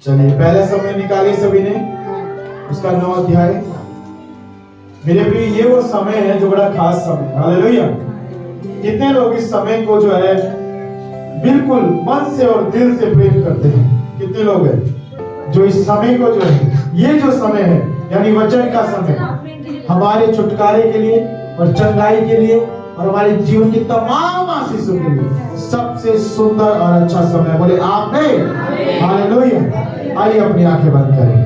चलिए पहला समय निकालिए सभी ने, उसका 9 अध्याय। मेरे प्रिय ये वो समय है जो बड़ा खास समय है। हालेलुया। कितने लोग इस समय को जो है बिल्कुल मन से और दिल से प्रेम करते हैं? कितने लोग हैं जो इस समय को जो है, ये जो समय है यानी वचन का समय, हमारे छुटकारे के लिए और चंगाई के लिए और हमारे जीवन की तमाम आशीषों के लिए सबसे सुंदर और अच्छा समय। बोले आमीन, हालेलुया। आइए अपनी आंखें बंद करेंगे,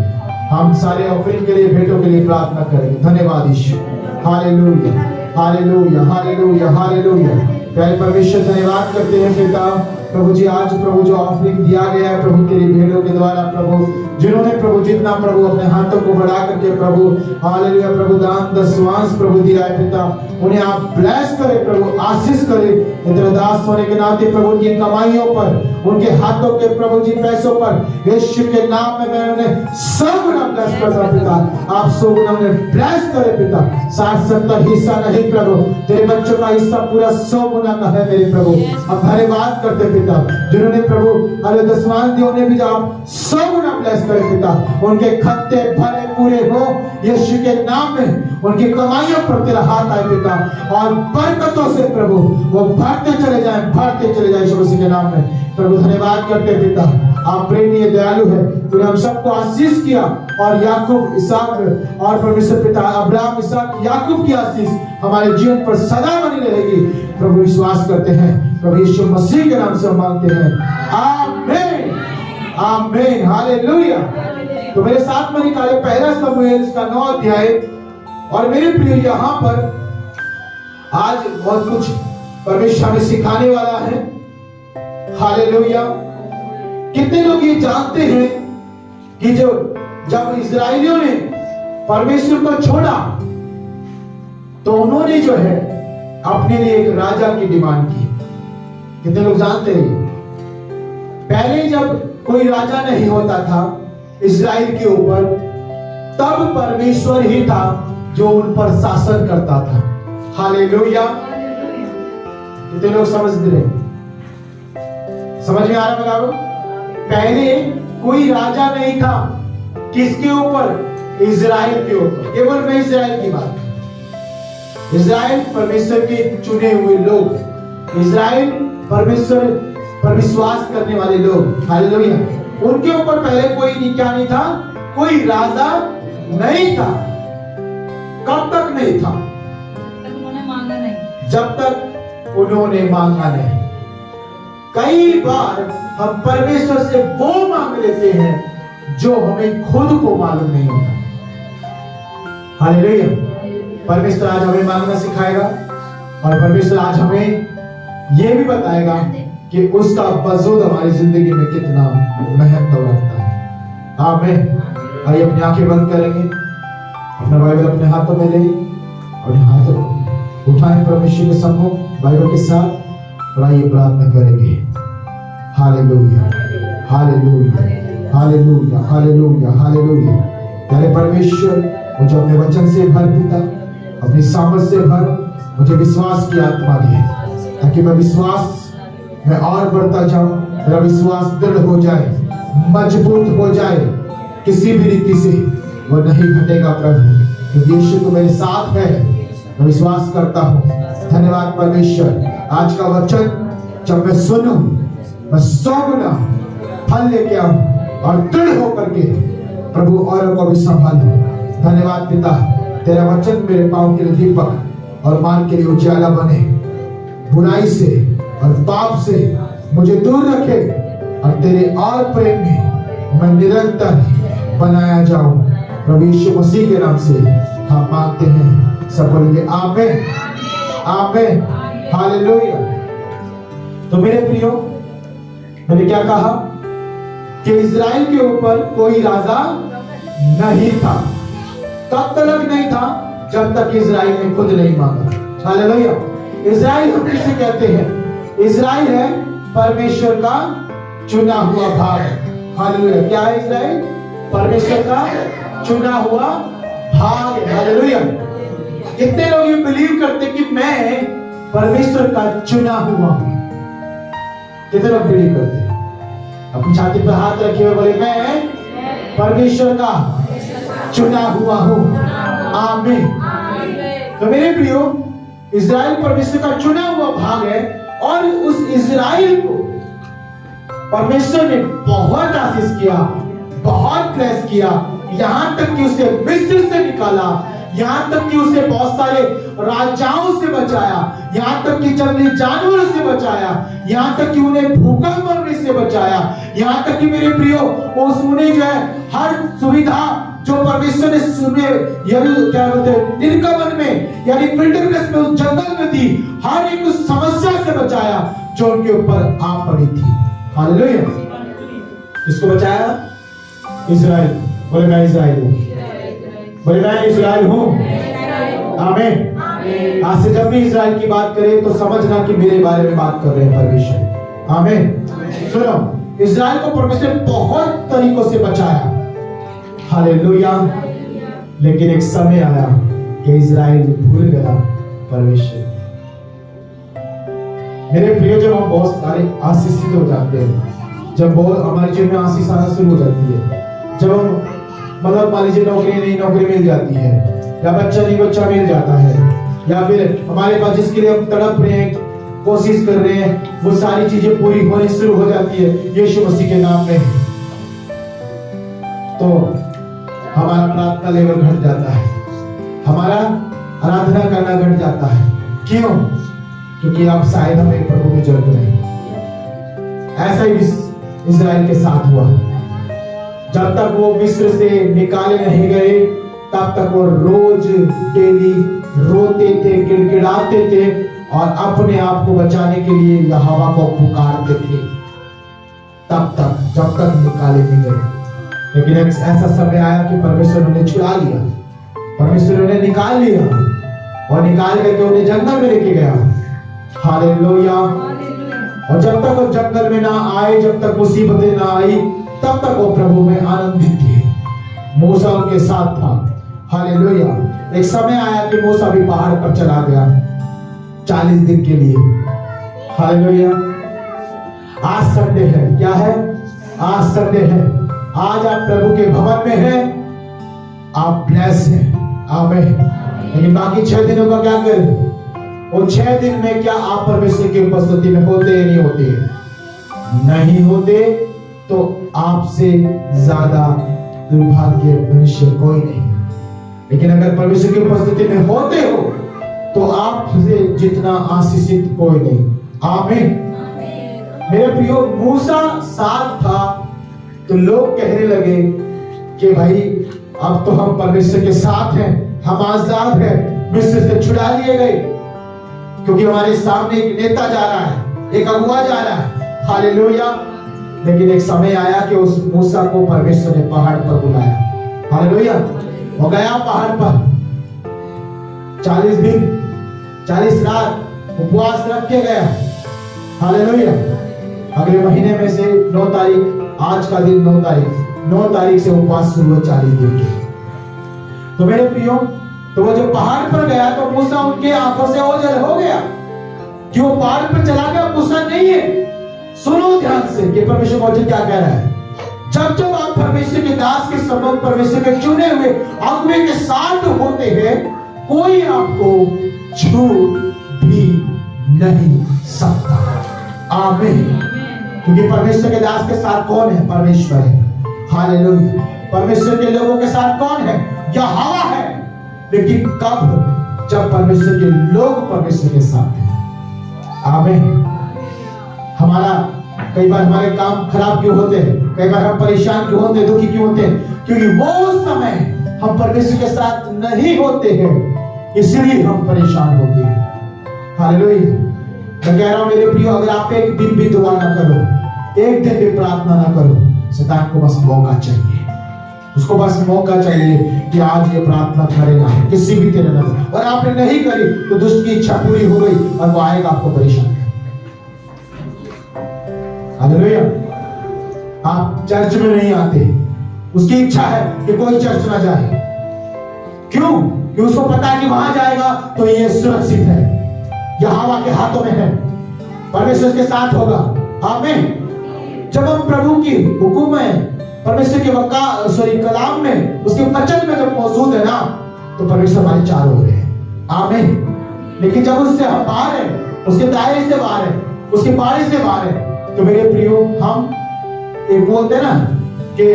हम सारे ऑफरिंग के लिए, भेंटों के लिए प्रार्थना करेंगे। धन्यवाद यीशु। हालेलुया, हालेलुया, हालेलुया, हालेलुया। प्यारे परमेश्वर, धन्यवाद करते हैं पिता प्रभु जी, आज प्रभु जो ऑफरिंग दिया गया है प्रभु तेरी भेंटों के द्वारा, प्रभु जिन्होंने प्रभु जितना प्रभु अपने हाथों को बढ़ा करके प्रभु हालेलुया प्रभु दान दशवांश प्रभु दिया है पिता, उन्हें आप ब्लेस करे प्रभु, आशीष करे। तेरे दास होने के नाते प्रभु उनकी कमाइयों पर, उनके हाथों के प्रभु जी पैसों पर यीशु के नाम में मैं उन्हें सब गुना ब्लेस करता पिता। आप सब गुना उन्हें ब्लेस करे पिता। 60-70 हिस्सा नहीं प्रभु, तेरे बच्चों का हिस्सा पूरा 100 गुना का है मेरे प्रभु। अब धन्यवाद करते पिता जिन्होंने प्रभु अरे दशवांश दिए, उन्हें भी आप 100 गुना ब्लेस करे पिता। उनके खत्ते भरे पूरे हो यीशु के नाम में, उनकी कमाइयों पर तेरा हाथ आए पिता, और बरकतों से प्रभु वो बढ़ते चले जाएं, बढ़ते चले जाएं यीशु मसीह के नाम में प्रभु। धन्यवाद करते पिता, आप प्रेमी दयालु है, तूने हम सबको आशीष किया, और याकूब इसहाक और परमेश्वर पिता अब्राहम इसहाक याकूब की आशीष हमारे जीवन पर सदा बनी रहेगी प्रभु। विश्वास करते हैं प्रभु यीशु मसीह के नाम से हम मांगते हैं, आमीन, आमीन, हालेलुया। तो मेरे साथ में निकाले पहला शमूएल इसका 9 अध्याय। और मेरे प्रिय यहाँ पर आज बहुत कुछ परमेश्वर हमें सिखाने वाला है। हालेलुया। कितने लोग ये जानते हैं कि जब इस्राएलियों ने परमेश्वर को छोड़ा तो उन्होंने जो है अपने लिए एक राजा की डिमांड की। कितने लोग जानते हैं? पहले जब कोई राजा नहीं होता था इस्राएल के ऊपर, तब परमेश्वर ही था जो उन पर शासन करता था। हालेलुया। कितने लोग समझ रहे? समझ में आ रहा बताओ? पहले कोई राजा नहीं था, किसके ऊपर? इजराइल के ऊपर। केवल मैं इजराइल की बात, इजराइल परमेश्वर के चुने हुए लोग, इजराइल परमेश्वर पर विश्वास करने वाले लोग। हालेलुया। उनके ऊपर पहले कोई क्या नहीं था, कोई राजा नहीं था। कब तक नहीं था? उन्होंने मांगा नहीं, जब तक उन्होंने मांगा नहीं। कई बार हम परमेश्वर से वो मांग लेते हैं जो हमें खुद को मालूम नहीं होता। हालेलुया। परमेश्वर आज हमें मांगना सिखाएगा, और परमेश्वर आज हमें यह भी बताएगा कि उसका वजूद हमारी जिंदगी में कितना महत्व रखता है। आमीन। आइए अपनी आंखें बंद करेंगे, अपना बाइबल अपने हाथों में ले और हाथों को उठाएं परमेश्वर के सम्मुख बाइबल के साथ, और आइए प्रार्थना करेंगे। हालेलुया, हालेलुया, हालेलुया, हालेलुया, हालेलुया। प्यारे परमेश्वर, मुझे अपने वचन से भर पिता, अपनी सामर्थ से भर, मुझे विश्वास की आत्मा दे, ताकि मैं विश्वास में और बढ़ता जाऊं, मेरा विश्वास दृढ़ हो जाए, मजबूत हो जाए, किसी भी रीति से वो नहीं घटेगा प्रभु, क्योंकि यीशु तो मेरे साथ है। मैं विश्वास करता हूँ। धन्यवाद परमेश्वर। आज का वचन जब मैं सुनूं, मैं 100 गुना फल लेके आऊं और दृढ़ होकर के प्रभु औरों को भी संभालूं। धन्यवाद पिता, तेरा वचन मेरे पांव के लिए दीपक और मार्ग के लिए उजाला बने। बुराई से और पाप से मुझे दूर रखे, और तेरे और प्रेम में मैं निरंतर बनाया जाऊं। प्रभु यीशु मसीह के नाम से हम मांगते हैं, सब बोलेंगे आमीन, आमीन, हालेलुया। तो मेरे प्रियो, मैंने क्या कहा कि इजराइल के ऊपर कोई राजा नहीं था। तब तक नहीं था जब तक इजराइल ने खुद नहीं मांगा। हालेलुया। इजराइल हम किसे कहते हैं? इजराइल है परमेश्वर का चुना हुआ भाग। हालेलुया। क्या है इजराइल? परमेश्वर का चुना हुआ भाग। हालेलुया। कितने लोग ये बिलीव करते कि मैं परमेश्वर का चुना हुआ हूं? कितने लोग बिलीव करते? अपनी छाती पर हाथ रखे हुए बोले, मैं परमेश्वर का चुना हुआ हूँ। आमीन। तो मेरे प्रियो, इज़राइल परमेश्वर का चुना हुआ भाग है, और उस इज़राइल को परमेश्वर ने बहुत आशीष किया, बहुत ब्लेस किया, यहां तक कि उसे मिस्र से निकाला, यहां तक कि उसे बहुत सारे राजाओं से बचाया, यहां तक कि जंगली जानवरों से बचाया, यहां तक कि उन्हें भूकंप मरने से बचाया, यहां तक कि मेरे प्रियो उन्हें जो है हर सुविधा जो परमेश्वर ने सुने क्या बोलते हैं निर्गमन में यानी विल्डरनेस में उस जंगल में दी, हर एक उस समस्या से बचाया जो उनके ऊपर आ पड़ी थी। हालेलुया। किसको बचाया? इज़राइल। बोले मैं इज़राइल हूँ। बोले मैं इज़राइल हूँ। आमीन। आज से जब भी इज़राइल की बात करें तो समझना कि मेरे बारे में बात कर रहे हैं परमेश्वर। आमीन। सुनो, इज़राइल को परमेश्वर ने बहुत तरीकों से बचाया। हालेलुया। लेकिन एक समय आया कि इज़राइल भूल गया परमेश्वर। मेरे प्रिय, जब हम बहुत सारे आशीषित हो जाते हैं, जब बहुत हमारे जीवन में आशीष आना शुरू हो जाती है, जब हम मतलब मान लीजिए नौकरी नहीं नौकरी मिल जाती है, या बच्चा नहीं बच्चा मिल जाता है, या फिर हमारे पास जिसके लिए हम तड़प रहे हैं, कोशिश कर रहे हैं, वो सारी चीजें पूरी होनी शुरू हो जाती है यीशु मसीह के नाम में, तो हमारा प्रार्थना लेवल घट जाता है, हमारा आराधना करना घट जाता है। क्यों? क्योंकि अब शायद हमें प्रभु में जरूरत नहीं। ऐसा ही इज़राइल के साथ हुआ। जब तक वो मिस्र से निकाले नहीं गए, तब तक वो रोज डेली रोते थे, गिड़गिड़ाते थे, और अपने आप को बचाने के लिए यहोवा को पुकारते थे, तब तक जब तक निकाले नहीं गए। लेकिन एक ऐसा समय आया कि परमेश्वर ने छुड़ा लिया, परमेश्वर ने निकाल लिया, और निकाल करके उन्हें जंगल में लेके गया। हालेलुया। और जब तक वो जंगल में ना आए, जब तक मुसीबतें ना आई, तब तक वो प्रभु में आनंदित थे। मूसा उनके साथ था। हालेलुया। एक समय आया कि मूसा भी पहाड़ पर चला गया 40 दिन के लिए। हालेलुया। आज संडे है। क्या है? आज संडे है। आज आप प्रभु के भवन में हैं, आप ब्लेस हैं। आमीन। लेकिन बाकी 6 दिनों का क्या करें? और 6 दिन में क्या आप परमेश्वर की उपस्थिति में होते या नहीं होते? नहीं होते तो आपसे ज्यादा दुर्भाग्य मनुष्य कोई नहीं। लेकिन अगर परमेश्वर की उपस्थिति में होते हो तो आपसे जितना आशीषित कोई नहीं। आमीन। मेरे प्रियो, मूसा साथ था तो लोग कहने लगे कि भाई अब तो हम परमेश्वर के साथ हैं, हम आजाद हैं, मिस्र से छुड़ा लिए गए, क्योंकि हमारे सामने एक नेता जा रहा है, एक अगुआ जा रहा है। हालेलुया। लेकिन एक समय आया कि उस मूसा को परमेश्वर ने पहाड़ पर बुलाया। हालेलुया। वो गया पहाड़ पर 40 दिन 40 रात उपवास रख के गया। हालेलुया। अगले महीने में से 9 तारीख, आज का दिन 9 तारीख से उपवास शुरू हुआ 40 दिन के। तो मेरे प्रियो, तो वो जो पहाड़ पर गया तो मूसा उनके आंखों से ओझल हो गया कि वो पहाड़ पर चला गया, मूसा नहीं है। सुनो ध्यान से कि परमेश्वर मुझे क्या कह रहा है। जब जब आप परमेश्वर के दास के संबंध, परमेश्वर के चुने हुए अगुवे के साथ होते हैं, कोई आपको छू भी नहीं सकता। आमीन। क्योंकि परमेश्वर के दास के साथ कौन है? परमेश्वर है। हालेलुया। परमेश्वर के लोगों के साथ कौन है? यहोवा है। लेकिन कब? जब परमेश्वर के लोग परमेश्वर के साथ हैं। आमीन। हमारा कई बार हमारे काम खराब क्यों होते हैं? कई बार हम परेशान क्यों होते हैं, दुखी क्यों होते हैं? क्योंकि वो समय हम परमेश्वर के साथ नहीं होते हैं, इसलिए हम परेशान होते हैं। हालेलुया। मैं कह रहा हूं मेरे प्रियो, अगर आप एक दिन भी दुआ ना करो, एक दिन भी प्रार्थना ना करो, शैतान को बस मौका चाहिए, उसको बस मौका चाहिए कि आज ये प्रार्थना करेगा किसी भी तरह नजर, और आपने नहीं करी तो दुष्ट की इच्छा पूरी हो गई और वो आएगा आपको परेशान करने। हालेलुया। आप चर्च में नहीं आते, उसकी इच्छा है कि कोई चर्च ना जाए। क्यों? कि उसको पता है कि वहां जाएगा तो ये सुरक्षित है, यहोवा के हाथों में है, परमेश्वर के साथ होगा। आमीन। जब हम प्रभु की हुक्म में, परमेश्वर के कलाम में, उसके वचन में जब मौजूद है ना, तो परमेश्वर हमारे चारों ओर है। आमीन। लेकिन जब उससे हम बाहर है, उसके दायरे से बाहर है, उसके बारे से बाहर है, तो मेरे प्रियो हम एक बोलते हैं ना कि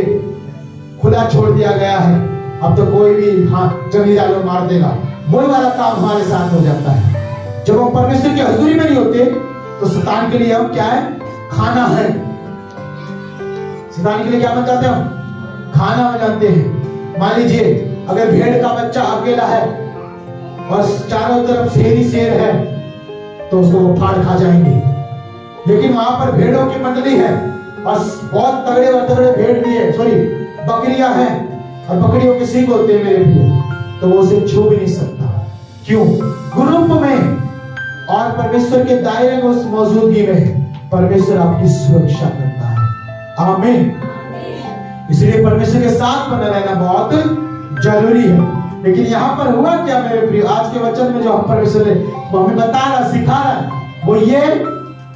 खुला छोड़ दिया गया है, अब तो कोई भी जंगली जानवर मार देगा, वही वाला काम हमारे साथ हो जाता है। जब हम परमेश्वर की हजूरी में नहीं होते, तो शैतान के लिए हम क्या है? खाना है। शैतान के लिए क्या बन जाते हैं हम? खाना बन जाते हैं। मान लीजिए अगर भेड़ का बच्चा अकेला है और चारों तरफ शेर ही शेर है, तो उसको वो फाड़ खा जाएंगे। लेकिन वहां पर भेड़ों की मंडली है और बहुत तगड़े तगड़े भेड़ भी है, बकरियां हैं, और बकरियों के सींग होते हैं मेरे लिए, तो वो उसे छू भी नहीं सकता। क्यों? ग्रुप में और परमेश्वर के दायरे में, उस मौजूदगी में परमेश्वर आपकी सुरक्षा करता है। आमीन। इसलिए परमेश्वर के साथ बना रहना बहुत जरूरी है। लेकिन यहाँ पर हुआ क्या मेरे प्रिय? आज के वचन में जो हम परमेश्वर ने हमें बता रहा, सिखा रहा है, वो ये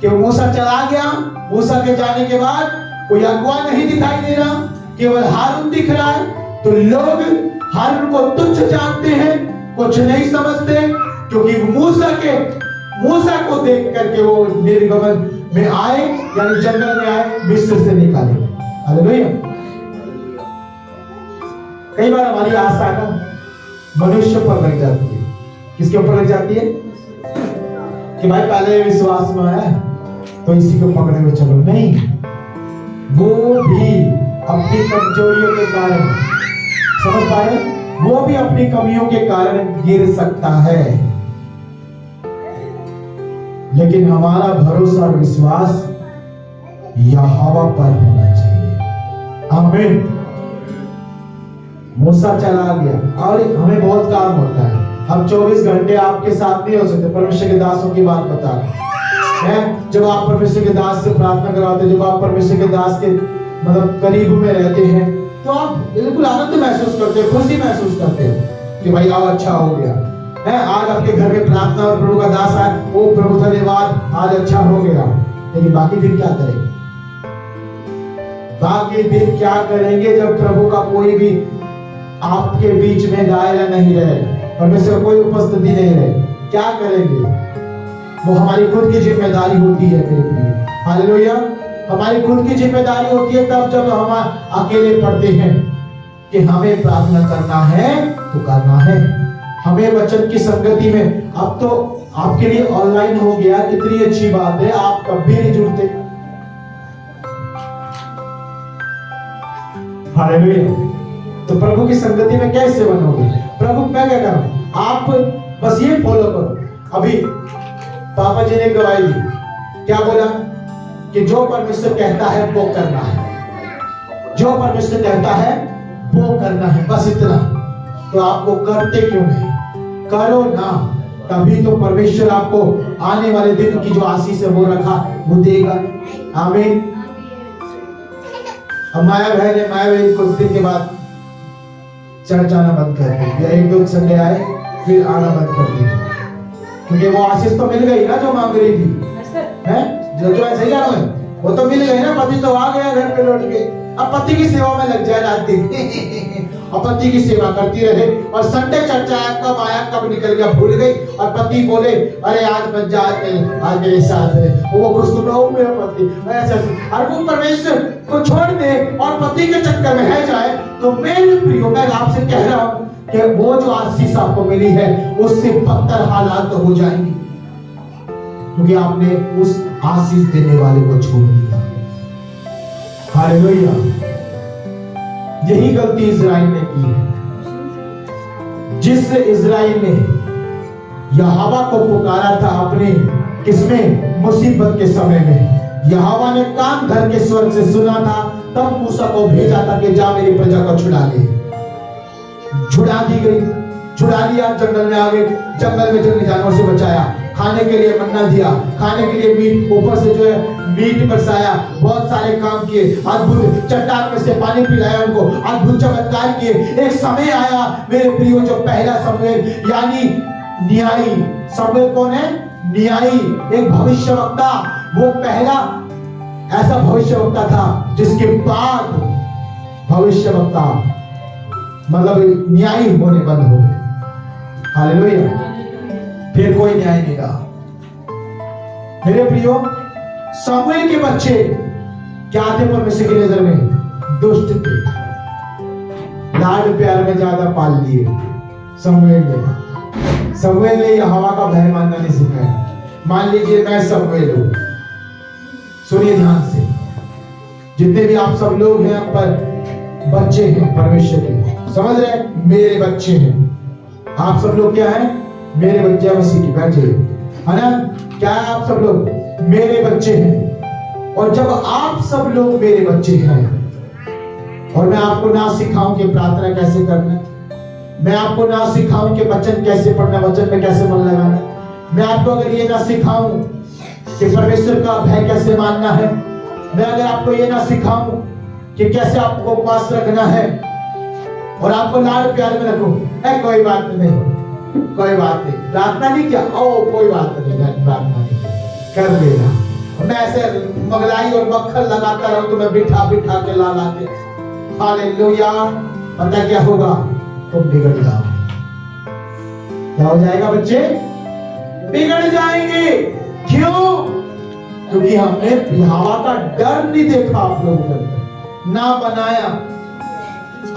कि मूसा चला गया। मूसा के जाने के बाद कोई अगुवा नहीं दिखाई दे रहा, केवल हारून दिख रहा है। तो लोग हारून को तुच्छ जानते हैं, कुछ नहीं समझते, क्योंकि मूसा को देख करके वो निर्गमन में आए, यानी जंगल में आए, मिस्र से निकाले। हालेलुया। कई बार हमारी आशा ना मनुष्य पर लग जाती है। किसके ऊपर लग जाती है? कि भाई पहले विश्वास में आया तो इसी को पकड़े हुए चलो। नहीं, वो भी अपनी कमजोरियों के कारण, समझ पा रहे, वो भी अपनी कमियों के कारण गिर सकता है। लेकिन हमारा भरोसा और विश्वास यहोवा पर होना चाहिए। आमीन। मूसा चला गया और हमें बहुत काम होता है। हम 24 घंटे आपके साथ नहीं हो सकते। परमेश्वर के दासों की बात बता रहे हैं। जब आप परमेश्वर के दास से प्रार्थना करवाते, जब आप परमेश्वर के दास के करीब में रहते हैं, तो आप बिल्कुल आनंद महसूस करते हो, खुशी महसूस करते हो कि भाई आओ अच्छा हो गया है। आज आपके घर में प्रार्थना और प्रभु का दास आए, ओ प्रभु धन्यवाद, आज अच्छा हो गया। लेकिन बाकी दिन क्या करेंगे? बाकी दिन क्या करेंगे जब प्रभु का कोई भी आपके बीच में दायरा नहीं रहे, परमेश्वर कोई उपस्थिति नहीं रहे? क्या करेंगे? वो हमारी खुद की जिम्मेदारी होती है मेरे प्रिय। हालेलुया। हमारी खुद की जिम्मेदारी होती है तब जब हम अकेले पड़ते हैं कि हमें प्रार्थना करना है तो करना है। हमें वचन की संगति में, अब तो आपके लिए ऑनलाइन हो गया, कितनी अच्छी बात है, आप कभी नहीं जुड़ते। हालेलुया। तो प्रभु की संगति में कैसे बनोगे? प्रभु मैं क्या करूं? आप बस ये फॉलो करो। अभी पापा जी ने गवाही दी, क्या बोला? कि जो परमेश्वर कहता है वो करना है, जो परमेश्वर कहता है वो करना है, बस इतना। तो आपको करते क्यों नहीं? करो ना, तभी तो परमेश्वर आपको आने वाले दिन की जो आशीष है वो रखा, वो देगा। आमीन। अब माया बहन कुछ दिन के बाद चर्च आना बंद कर दी, या 1-2 संडे आए फिर आना बंद कर दी, क्योंकि वो आशीष तो मिल गई ना जो मांग रही थी, है जो ऐसे ही है, वो तो मिल गई ना। पति तो आ गया घर पे लौट के, अब पति की सेवा में लग जाए रात दिन और पति की सेवा करती रहे। और संडे चर्चा आया कब निकल गया भूल गई, और पति बोले अरे आज बच जा, आज मेरे साथ है, वो खुश हो मेरा पति ऐसे। और वो परमेश्वर को छोड़ दे और पति के चक्कर में है जाए, तो मेरे प्रियो मैं आपसे कह रहा हूं कि वो जो आशीष आपको मिली है उससे बदतर हालात हो जाएंगे, क्योंकि आपने उस आशीष देने वाले को छोड़ दिया। हालेलुया। यही गलती इज़राइल ने की है। जिस इज़राइल ने यहोवा को पुकारा था अपने किसमें मुसीबत के समय में, यहोवा ने कान धर के स्वर्ग से सुना था, तब मूसा को भेजा था कि जा मेरी प्रजा को छुड़ा ले। छुड़ा दी गई, छुड़ा लिया, जंगल में आ गए, जंगल में जंगली जानवर से बचाया, खाने के लिए मन्ना दिया, खाने के लिए मीट, ऊपर से जो है मीट बरसाया, बहुत सारे काम किए, अद्भुत चट्टान में से पानी पिलाया उनको, अद्भुत चमत्कार किए। एक समय आया मेरे प्रियो जो पहला समूएल यानी न्यायी, समूएल कौन है? न्यायी, एक भविष्यवक्ता, वो पहला ऐसा भविष्यवक्ता था जिसके बाद भविष्यवक्ता मतलब न्यायी होने बंद हो गए। हालेलुया। फिर कोई न्याय नहीं रहा। मेरे प्रियो, शमूएल के बच्चे क्या थे परमेश्वर की नजर में? दुष्ट थे। लाड प्यार में ज्यादा पाल लिए शमूएल ने यहोवा का भय मानना नहीं सिखाया। मान लीजिए मैं शमूएल हूं, सुनिए ध्यान से, जितने भी आप सब लोग हैं पर बच्चे हैं परमेश्वर के, समझ रहे? मेरे बच्चे हैं आप सब लोग। क्या है? मेरे बच्चे। मसीह की बैठ जाइए, है ना? क्या है? आप सब लोग मेरे बच्चे हैं। और जब आप सब लोग मेरे बच्चे हैं और मैं आपको ना सिखाऊं कि प्रार्थना कैसे करना, मैं आपको ना सिखाऊं कि वचन कैसे पढ़ना, वचन में कैसे मन लगाना, मैं आपको अगर ये ना सिखाऊं कि परमेश्वर का भय कैसे मानना है, मैं अगर आपको ये ना सिखाऊं कि कैसे आपको उपवास रखना है और आपको लाड प्यार में रखूं, कोई बात नहीं, कोई बात नहीं, प्रार्थना नहीं किया, कोई बात नहीं, प्रार्थना नहीं कर देना। मैं ऐसे मगलाई और मक्खन लगाता रहूं तो मैं बिठा बिठा के ला के, हालेलुया। पता क्या होगा? तुम बिगड़ जाओगे। क्या हो जाएगा बच्चे? बिगड़ जाएंगे। क्यों? क्योंकि हमने यहोवा का डर नहीं देखा आप लोगों को, ना बनाया।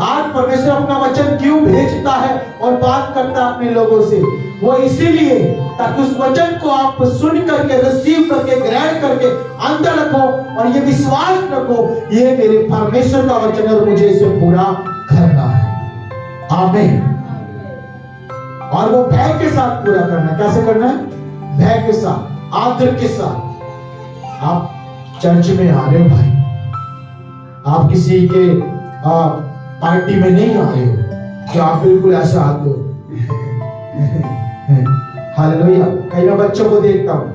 आज परमेश्वर अपना वचन क्यों भेजता है और बात करता है अपने लोगों से? वो इसीलिए ताकि उस वचन को आप सुन करके, रिसीव करके, ग्रहण करके अंदर रखो और ये विश्वास रखो, ये मेरे परमेश्वर का वचन है और मुझे इसे पूरा करना है। आमीन। और वो भय के साथ पूरा करना है। कैसे करना है? भय के साथ, आदर के साथ। आप चर्च में आ रहे हो भाई, आप किसी के पार्टी में नहीं आ रहे हो कि आप बिल्कुल ऐसा आते हो। हालेलुया। कई मैं बच्चों को देखता हूँ,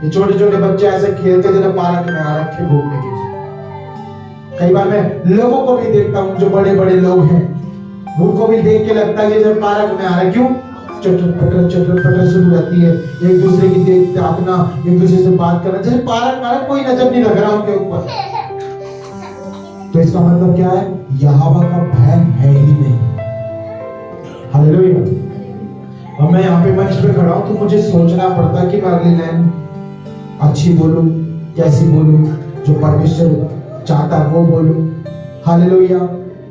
ये छोटे छोटे बच्चे ऐसे खेलते जैसे पार्क में आ रखे घूमने के लिए। कई बार मैं लोगों को भी देखता हूँ जो बड़े बड़े लोग हैं, उनको भी देख के लगता है जैसे पार्क में आ रहे। क्यों? चटर शुरू रहती है, एक दूसरे की देख ताकना, एक दूसरे से बात करना, जैसे पार्क में कोई नजर नहीं लग रहा उनके ऊपर। तो इसका मतलब क्या है? यहोवा का भय है ही नहीं। हालेलुया। अब मैं यहाँ पे मंच पे खड़ा हूँ तो मुझे सोचना पड़ता है कि मैं अगली लाइन अच्छी बोलूं, कैसी बोलूं, जो परमेश्वर चाहता वो बोलूं। हालेलुया।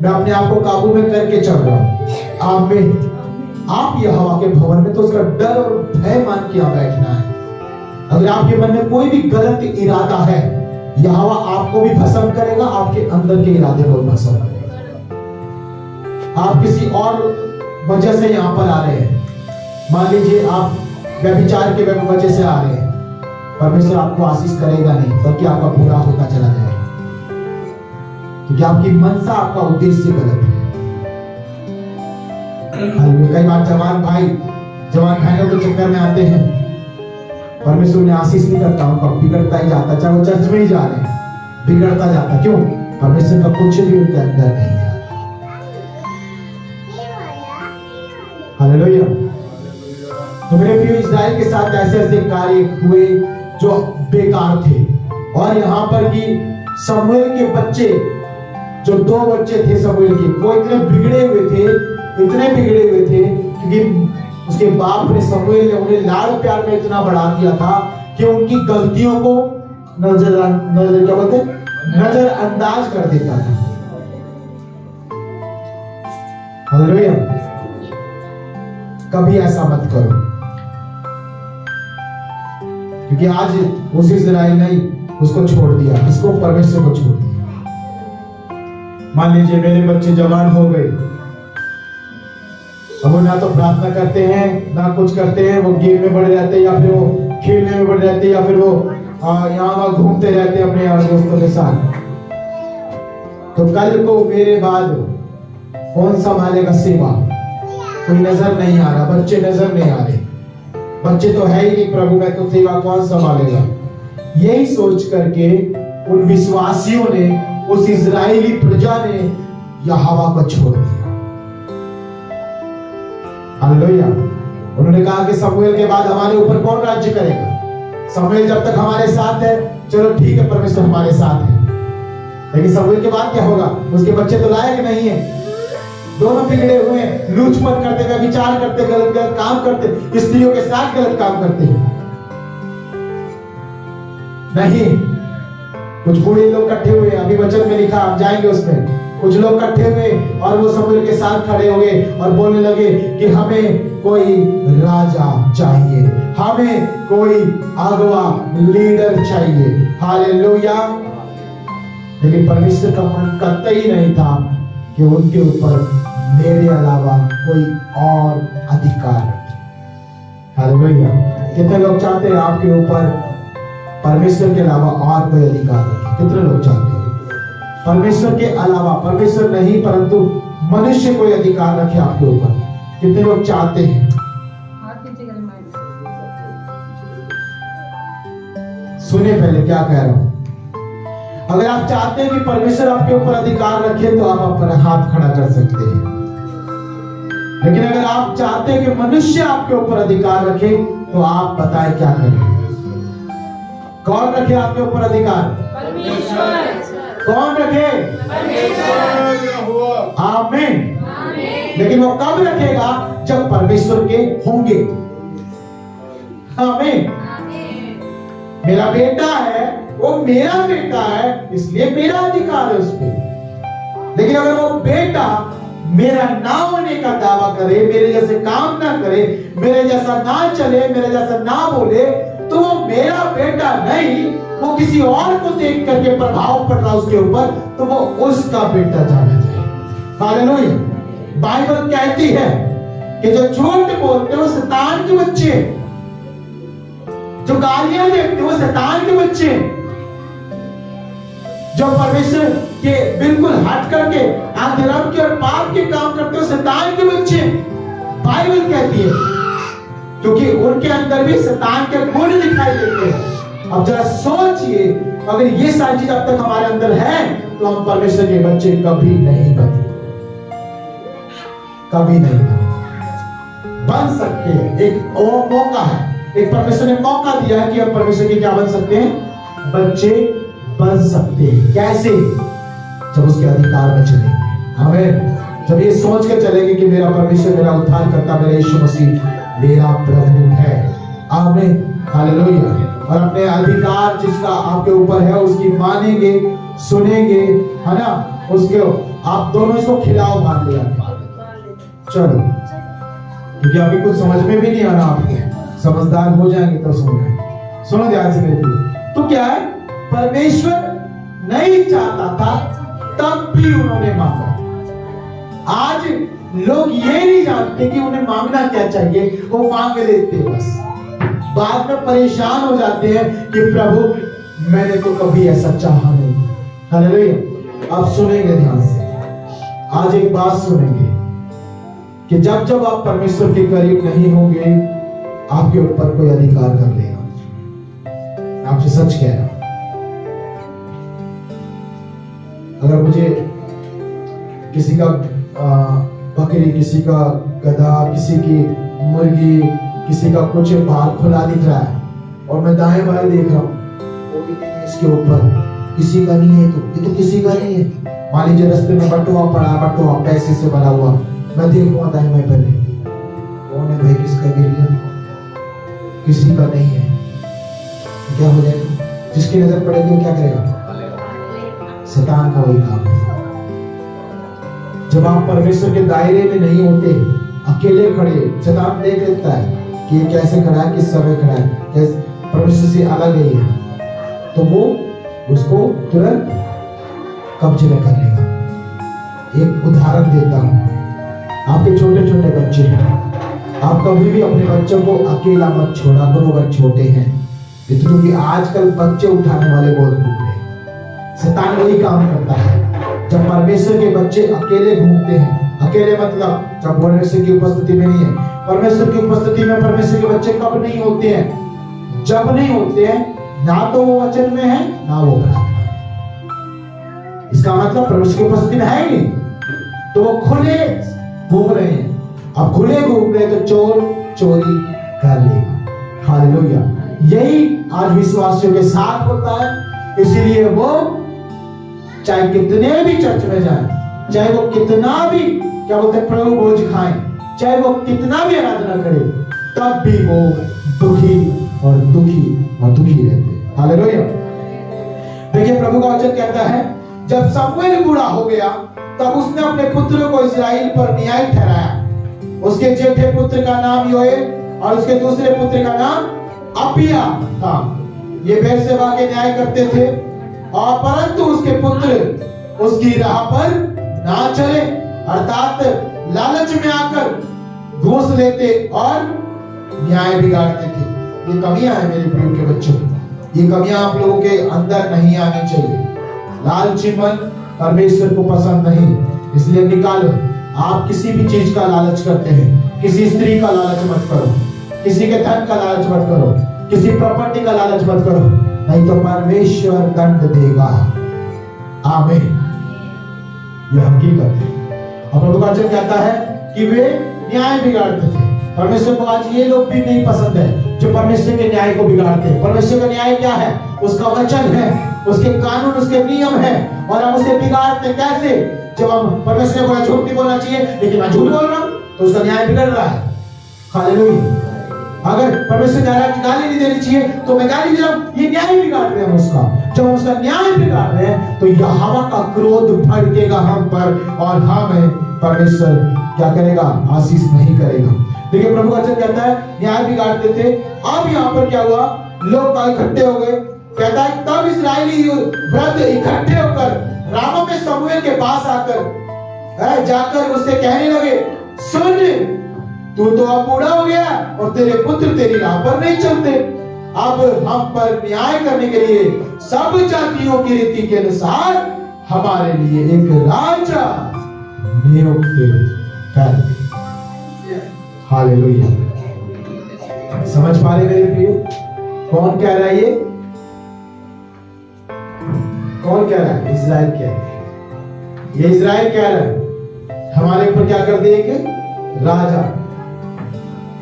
मैं अपने आप को काबू में करके चल रहा हूँ। आमीन। आप यहोवा के भवन में तो उसका डर और भय मान के यहाँ बैठना है। अगर आपके मन में कोई भी गलत इरादा है, यहोवा आपको भी भस्म करेगा, आपके अंदर के इरादे को भी भस्म करेगा। आप किसी और वजह से यहाँ पर आ रहे हैं, मान लीजिए आप व्यभिचार के वजह से आ रहे हैं, परमेश्वर आपको आशीष करेगा नहीं, बल्कि आपका बुरा होता चला जाएगा, क्योंकि आपकी मनसा, आपका उद्देश्य गलत है। कई बार जवान भाइयों के चक्कर में आते हैं, परमेश्वर ने आशीष नहीं करता, उनका बिगड़ता ही जाता, चाहे वो चर्च में ही जा रहे हैं, बिगड़ता जाता। क्यों? परमेश्वर का कुछ भी उनके अंदर नहीं जाता। हालेलुया। तो मेरे प्रिय, इस्राएल के साथ ऐसे ऐसे कार्य हुए जो बेकार थे। और यहाँ पर कि शमूएल के बच्चे, जो 2 बच्चे थे शमूएल के, वो इतने बिगड़े हुए थे क्योंकि उसके बाप ने, शमूएल ने उन्हें लाड़ प्यार में इतना बढ़ा दिया था कि उनकी गलतियों को नजरअंदाज कर देता था। हालेलुया। कभी ऐसा मत करो, क्योंकि आज उस इस्राएल ने उसको छोड़ दिया, इसको परमेश्वर को छोड़ दिया। मान लीजिए मेरे बच्चे जवान हो गए, अब वो ना तो प्रार्थना करते हैं, ना कुछ करते हैं, वो गेम में पड़े रहते हैं, या फिर वो खेलने में पड़े रहते हैं, या फिर वो यहाँ वहां घूमते रहते हैं अपने यार दोस्तों के साथ। तो कल को मेरे बाद कौन संभालेगा सेवा? कोई नजर नहीं आ रहा, बच्चे नजर नहीं आ रहे, बच्चे तो है ही नहीं, प्रभु में तो सेवा कौन संभालेगा? यही सोच करके उन विश्वासियों ने, उस इजरायली प्रजा ने यहोवा को छोड़ दिया। हालेलुया। उन्होंने कहा कि शमूएल के बाद हमारे ऊपर कौन राज्य करेगा? शमूएल जब तक हमारे साथ है, चलो ठीक है परमेश्वर हमारे साथ है। लेकिन समूएल के बाद क्या होगा? उसके बच्चे तो लायक नहीं है, दोनों बिगड़े हुए हैं, लूचपन करते, व्यभिचार करते, गलत गलत काम करते, स्त्रियों के साथ गलत काम करते हैं। नहीं, कुछ बूढ़े लोग इकट्ठे हुए, अभी वचन में लिखा, आप जाएंगे उसमें, कुछ लोग इकट्ठे हुए और वो समूएल के साथ खड़े हो गए और बोलने लगे कि हमें कोई राजा चाहिए, हमें कोई अगवा लीडर चाहिए। हालेलुया। लेकिन परमेश्वर का मन करता ही नहीं था कि उनके ऊपर मेरे अलावा कोई और अधिकार रखे। हालेलुया। कितने लोग चाहते हैं आपके ऊपर परमेश्वर के अलावा और कोई अधिकार रखे? कितने लोग चाहते हैं परमेश्वर के अलावा, परमेश्वर नहीं परंतु मनुष्य कोई अधिकार रखे आपके ऊपर? कितने लोग चाहते हैं? सुने पहले क्या कह रहा हूं। अगर आप चाहते हैं कि परमेश्वर आपके ऊपर अधिकार रखे तो आप अपना हाथ खड़ा कर सकते हैं। लेकिन अगर आप चाहते हैं कि मनुष्य आपके ऊपर अधिकार रखे तो आप बताएं क्या करें? कौन रखे आपके ऊपर अधिकार? परमेश्वर। कौन रखे? परमेश्वर। आमीन। लेकिन वो कब रखेगा? जब परमेश्वर के होंगे। आमीन। मेरा बेटा है, वो मेरा बेटा है, इसलिए मेरा अधिकार है उस पर। लेकिन अगर वो बेटा मेरा ना होने का दावा करे, मेरे जैसे काम ना करे, मेरे जैसा ना चले, मेरे जैसा ना बोले, तो वो मेरा बेटा नहीं, वो किसी और को देख करके प्रभाव पड़ रहा उसके ऊपर, तो वो उसका बेटा जाना चाहिए। हालेलुया। बाइबल कहती है कि जो झूठ बोलते हैं वो शैतान के बच्चे, जो गालियां देते वो शैतान के बच्चे, जो परमेश्वर के बिल्कुल हट करके अधर्म के और पाप के काम करते हो शैतान के बच्चे। बाइबल कहती है, क्योंकि उनके अंदर भी शैतान के गुण दिखाई देते हैं। अब जरा सोचिए, अगर ये सारी चीज अब तक हमारे अंदर है तो हम परमेश्वर के बच्चे कभी नहीं बने, कभी नहीं बन सकते हैं। एक और मौका है, एक परमेश्वर ने मौका दिया है कि हम परमेश्वर के क्या बन सकते हैं? बच्चे बन सकते हैं। कैसे? जब उसके अधिकार में चलेंगे। हमें जब ये सोच के चलेंगे कि मेरा परमेश्वर, मेरा उद्धार करता, मेरा यीशु मसीह मेरा प्रभु है। आमीन। हालेलुया। और अपने अधिकार जिसका आपके ऊपर है उसकी मानेंगे, सुनेंगे, है ना? उसके आप दोनों इसको खिलाओ मान लिया। चलो, क्योंकि अभी कुछ समझ में भी नहीं आना, आपको समझदार हो जाएंगे तो सुनो ध्यान से मेरे लिए। तो क्या है? परमेश्वर नहीं चाहता था तब भी उन्होंने मांगा। आज लोग ये नहीं जानते कि उन्हें मांगना क्या चाहिए, वो मांग लेते बस, बाद में परेशान हो जाते हैं कि प्रभु मैंने तो कभी ऐसा चाहा नहीं। हालेलुया। अब सुनेंगे ध्यान से, आज एक बात सुनेंगे कि जब जब आप परमेश्वर के करीब नहीं होंगे आपके ऊपर कोई अधिकार कर लेगा। आपसे सच कह रहा हूं। अगर मुझे किसी का बकरी, किसी का गधा, किसी की मुर्गी, किसी का कुछ बाल खुला दिख रहा है और मैं दाएं बाएं देख रहा हूं, वो भी नहीं है इसके ऊपर, किसी का नहीं है, तो ये तो किसी का नहीं है। मान लीजिए रास्ते में बटुआ पड़ा, बटुआ पैसे से बना हुआ, मैं देखूंगा दाएं बाएं पहले, कौन है भाई, किसका गिर गया, किसी का नहीं है, क्या हो जाएगा? जिसकी नजर पड़ेगी वो क्या करेगा? शैतान का वही काम है। जब आप परमेश्वर के दायरे में नहीं होते, अकेले खड़े, शैतान देख लेता है कि ये कैसे खड़ा है, किस समय खड़ा है, कैसे परमेश्वर से अलग है, तो वो उसको तुरंत कब्जे में कर लेगा। एक उदाहरण देता हूं, आपके छोटे छोटे बच्चे हैं, आप कभी भी अपने बच्चों को अकेला मत छोड़ा करो अगर छोटे हैं, क्योंकि आजकल बच्चे उठाने वाले बहुत भूख रहे। शैतान वही काम करता है। जब परमेश्वर के बच्चे अकेले घूमते हैं, अकेले मतलब जब परमेश्वर की उपस्थिति में नहीं है, परमेश्वर की उपस्थिति में परमेश्वर के बच्चे कब नहीं होते हैं? जब नहीं होते हैं, ना तो वो वचन में है ना वो प्रार्थना है। इसका मतलब परमेश्वर की उपस्थिति में है ही नहीं, तो वो खुले घूम रहे हैं। अब खुले घूम रहे तो चोर चोरी कर लेगा। हालेलुया। यही आज विश्वासियों के साथ होता है। इसीलिए वो चाहे कितने भी चर्च में जाए, चाहे वो कितना भी क्या बोलते हैं प्रभु भोज खाएं, चाहे वो कितना भी आराधना करे, तब भी वो दुखी और दुखी और दुखी रहते। हालेलुया। देखिए प्रभु का वचन कहता है जब शमूएल बूढ़ा हो गया तब उसने अपने पुत्रों को इस्राएल पर न्याय ठहराया। उसके जेठे पुत्र का नाम योएल और उसके दूसरे पुत्र का नाम अबिय्याह था। ये बेर्शेबा के न्याय करते थे और परंतु उसके पुत्र उसकी राह पर ना चले, अर्थात लालच में आकर घूस लेते और न्याय बिगाड़ते थे। ये कमियां हैं मेरे प्रिय के बच्चों, ये कमियां आप लोगों के अंदर नहीं आनी चाहिए। लालची मन परमेश्वर को पसंद नहीं, इसलिए निकालो। आप किसी भी चीज का लालच करते हैं, किसी स्त्री का लालच मत करो, किसी के धन का लालच मत करो, किसी प्रॉपर्टी का लालच मत करो, नहीं तो परमेश्वर दंड देगा। आमीन। यह हकीकत है। और प्रभु का वचन कहता है कि वे न्याय बिगाड़ते थे। परमेश्वर को आज ये लोग भी नहीं पसंद है जो परमेश्वर के न्याय को बिगाड़ते हैं। परमेश्वर का न्याय क्या है? उसका वचन है, उसके कानून, उसके नियम है, और हम उसे बिगाड़ते कैसे? जब हम परमेश्वर ने बोला झूठ नहीं बोलना चाहिए, लेकिन मैं झूठ बोल रहा हूं, तो उसका न्याय बिगड़ रहा है। हालेलुया। अगर परमेश्वर कह रहा है कि गाली नहीं देनी चाहिए, तो मैं गाली दे रहा हूं, ये न्याय बिगाड़ रहे हैं उसका। जब हम उसका न्याय बिगाड़ रहे हैं तो यहोवा का क्रोध भड़केगा हम पर, और हमें परमेश्वर क्या करेगा? आशीष नहीं करेगा। देखिए प्रभु का वचन कहता है न्याय बिगाड़ते थे। अब यहाँ पर क्या हुआ? लोग इकट्ठे हो गए। कहता है तब इस्राएली वृद्ध इकट्ठे होकर रामा में शमूएल के पास आकर जाकर उससे कहने लगे, सुन, तू तो अब बूढ़ा हो गया और तेरे पुत्र तेरी राह पर नहीं चलते। अब हम पर न्याय करने के लिए सब जातियों की रीति के अनुसार हमारे लिए एक राजा नियुक्त कर दे। हालेलुया। समझ पा रहे मेरे प्रियो? कौन कह रहा है ये? कौन कह रहा है? इस्राएल कह रहा है। ये इस्राएल कह रहा है हमारे ऊपर क्या कर दे? एक राजा।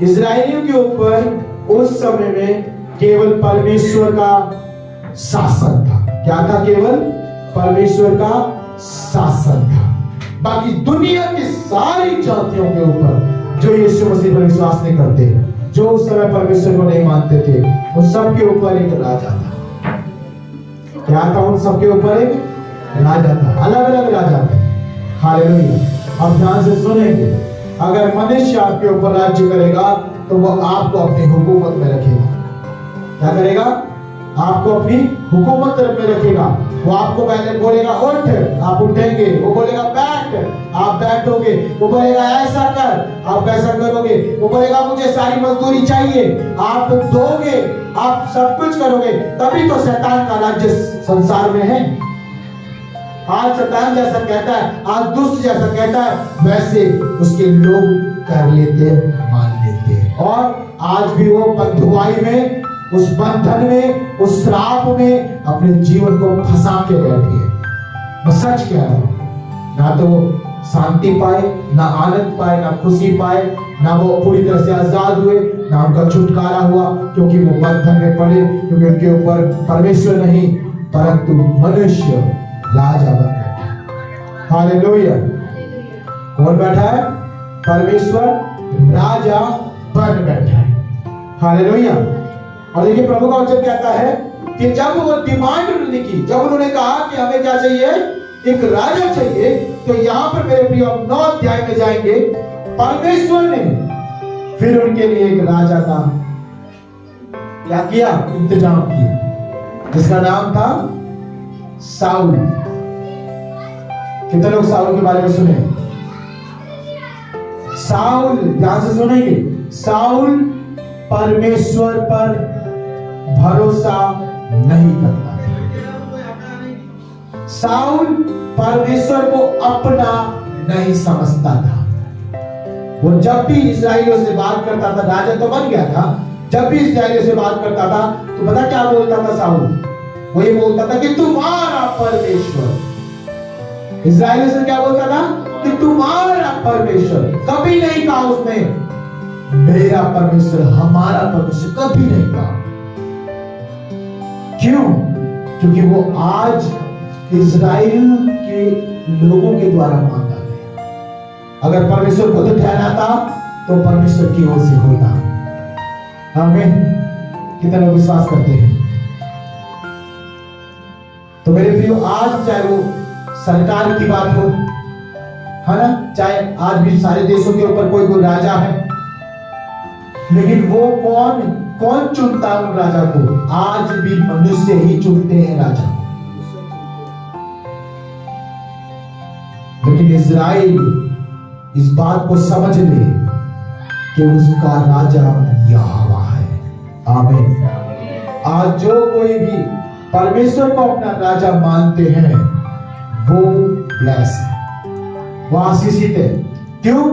इस्राएलियों के ऊपर उस समय में केवल परमेश्वर का शासन था। क्या था? केवल परमेश्वर का शासन था। बाकी दुनिया की सारी जातियों के ऊपर जो यीशु मसीह पर विश्वास नहीं करते, जो उस समय परमेश्वर को नहीं मानते थे, उन सब के ऊपर एक राजा था। क्या था? उन सब के ऊपर एक राजा था। अलग अलग राजा थे। हालेलुया। अब ध्यान से सुनेंगे, अगर मनुष्य आपके ऊपर राज्य करेगा तो वह आपको अपनी हुकूमत में रखेगा। क्या करेगा? आपको अपनी हुकूमत में रखेगा। वो आपको पहले बोलेगा उठ, आप उठेंगे। वो बोलेगा बैठ, आप बैठोगे। वो बोलेगा ऐसा कर, आप ऐसा करोगे। वो बोलेगा मुझे सारी मजदूरी चाहिए, आप दोगे, आप सब कुछ करोगे। तभी तो शैतान का राज्य संसार में है। आज शैतान जैसा कहता है, आज दुष्ट जैसा कहता है, वैसे उसके लोग कर लेते, मान लेते हैं। और आज भी वो बंधुआई में, उस बंधन में, उस श्राप में अपने जीवन को फंसा के बैठे हैं। मैं सच कह रहा हूं, ना तो वो शांति पाए, ना आनंद पाए, ना खुशी पाए, ना वो पूरी तरह से आजाद हुए, ना उनका छुटकारा हुआ, क्योंकि वो बंधन में पड़े, क्योंकि उनके ऊपर परमेश्वर नहीं परंतु मनुष्य राजा बन बैठा। हालेलुया। कौन बैठा है? परमेश्वर राजा बन बैठा है। हालेलुया। और देखिए प्रभु का वचन कहता है कि जब वो डिमांड उन्होंने की, जब उन्होंने कहा कि हमें क्या चाहिए? एक राजा चाहिए, तो यहां पर मेरे प्रिय 9 अध्याय में जाएंगे। परमेश्वर ने फिर उनके लिए एक राजा का क्या किया? इंतजाम किया, जिसका नाम था साउल। कितने लोग साउल के बारे में सुने? साउल, ध्यान से सुनेंगे, साउल परमेश्वर पर भरोसा नहीं करता। साउल परमेश्वर को अपना नहीं समझता था। वो जब भी इस्राएलियों से बात करता था, राजा तो बन गया था, जब भी इस्राएलियों से बात करता था तो पता क्या बोलता था साउल? वो ये बोलता था कि तुम्हारा परमेश्वर। इस्राएलियों से क्या बोलता था? कि तुम्हारा परमेश्वर। कभी नहीं कहा उसने मेरा परमेश्वर, हमारा परमेश्वर, कभी नहीं कहा। क्यों? क्योंकि वो आज इजराइल के लोगों के द्वारा मांगा गया। अगर परमेश्वर खुद ठहराता तो परमेश्वर की ओर से होता। आमीन। कितने लोग विश्वास करते हैं? तो मेरे प्रियो, आज चाहे वो सरकार की बात हो, है ना, चाहे आज भी सारे देशों के ऊपर कोई राजा है, लेकिन वो कौन चुनता है उन राजा को? आज भी मनुष्य ही चुनते हैं राजा। लेकिन इजराइल इस बात को समझ ले कि उसका राजा यहोवा है। आमीन। आज जो कोई भी परमेश्वर को अपना राजा मानते हैं वो ब्लेस है, वो आशीषित है। क्यों?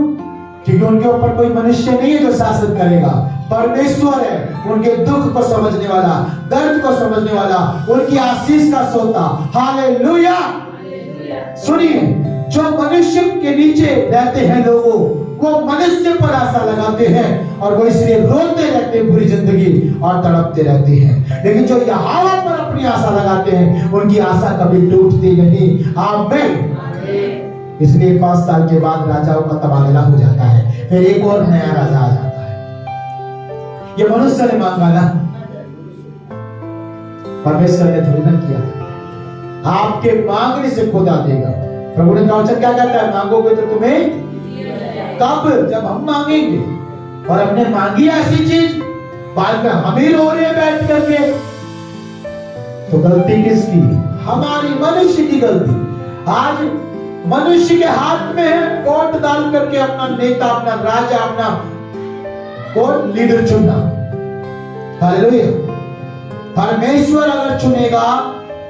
क्योंकि उनके ऊपर कोई मनुष्य नहीं है जो शासन करेगा, परमेश्वर है उनके दुख को समझने वाला, दर्द को समझने वाला, उनकी आशीष का सोता। हालेलुया। सुनिए, जो मनुष्य के नीचे रहते हैं लोगों, वो मनुष्य पर आशा लगाते हैं और वो इसलिए रोते रहते हैं पूरी जिंदगी और तड़पते रहते हैं। लेकिन जो यहोवा पर अपनी आशा लगाते हैं उनकी आशा कभी टूटती नहीं। आमीन। इसलिए 5 साल के बाद राजाओं का तबादला हो जाता है, फिर एक और नया राजा आ जाता है। ये मनुष्य ने मांगा ना, परमेश्वर ने थोड़ी ना किया। आपके मांगने से खुदा देगा। प्रभु ने कहा क्या कहता है? मांगोगे तो तुम्हें कब? जब हम मांगेंगे। और हमने मांगी ऐसी चीज, बाद में हम ही रो रहे हैं बैठ करके, तो गलती किसकी? हमारी, मनुष्य की गलती। आज मनुष्य के हाथ में है वोट डाल करके अपना नेता, अपना राजा, अपना कौन लीडर चुनना। हालेलुया। परमेश्वर अगर चुनेगा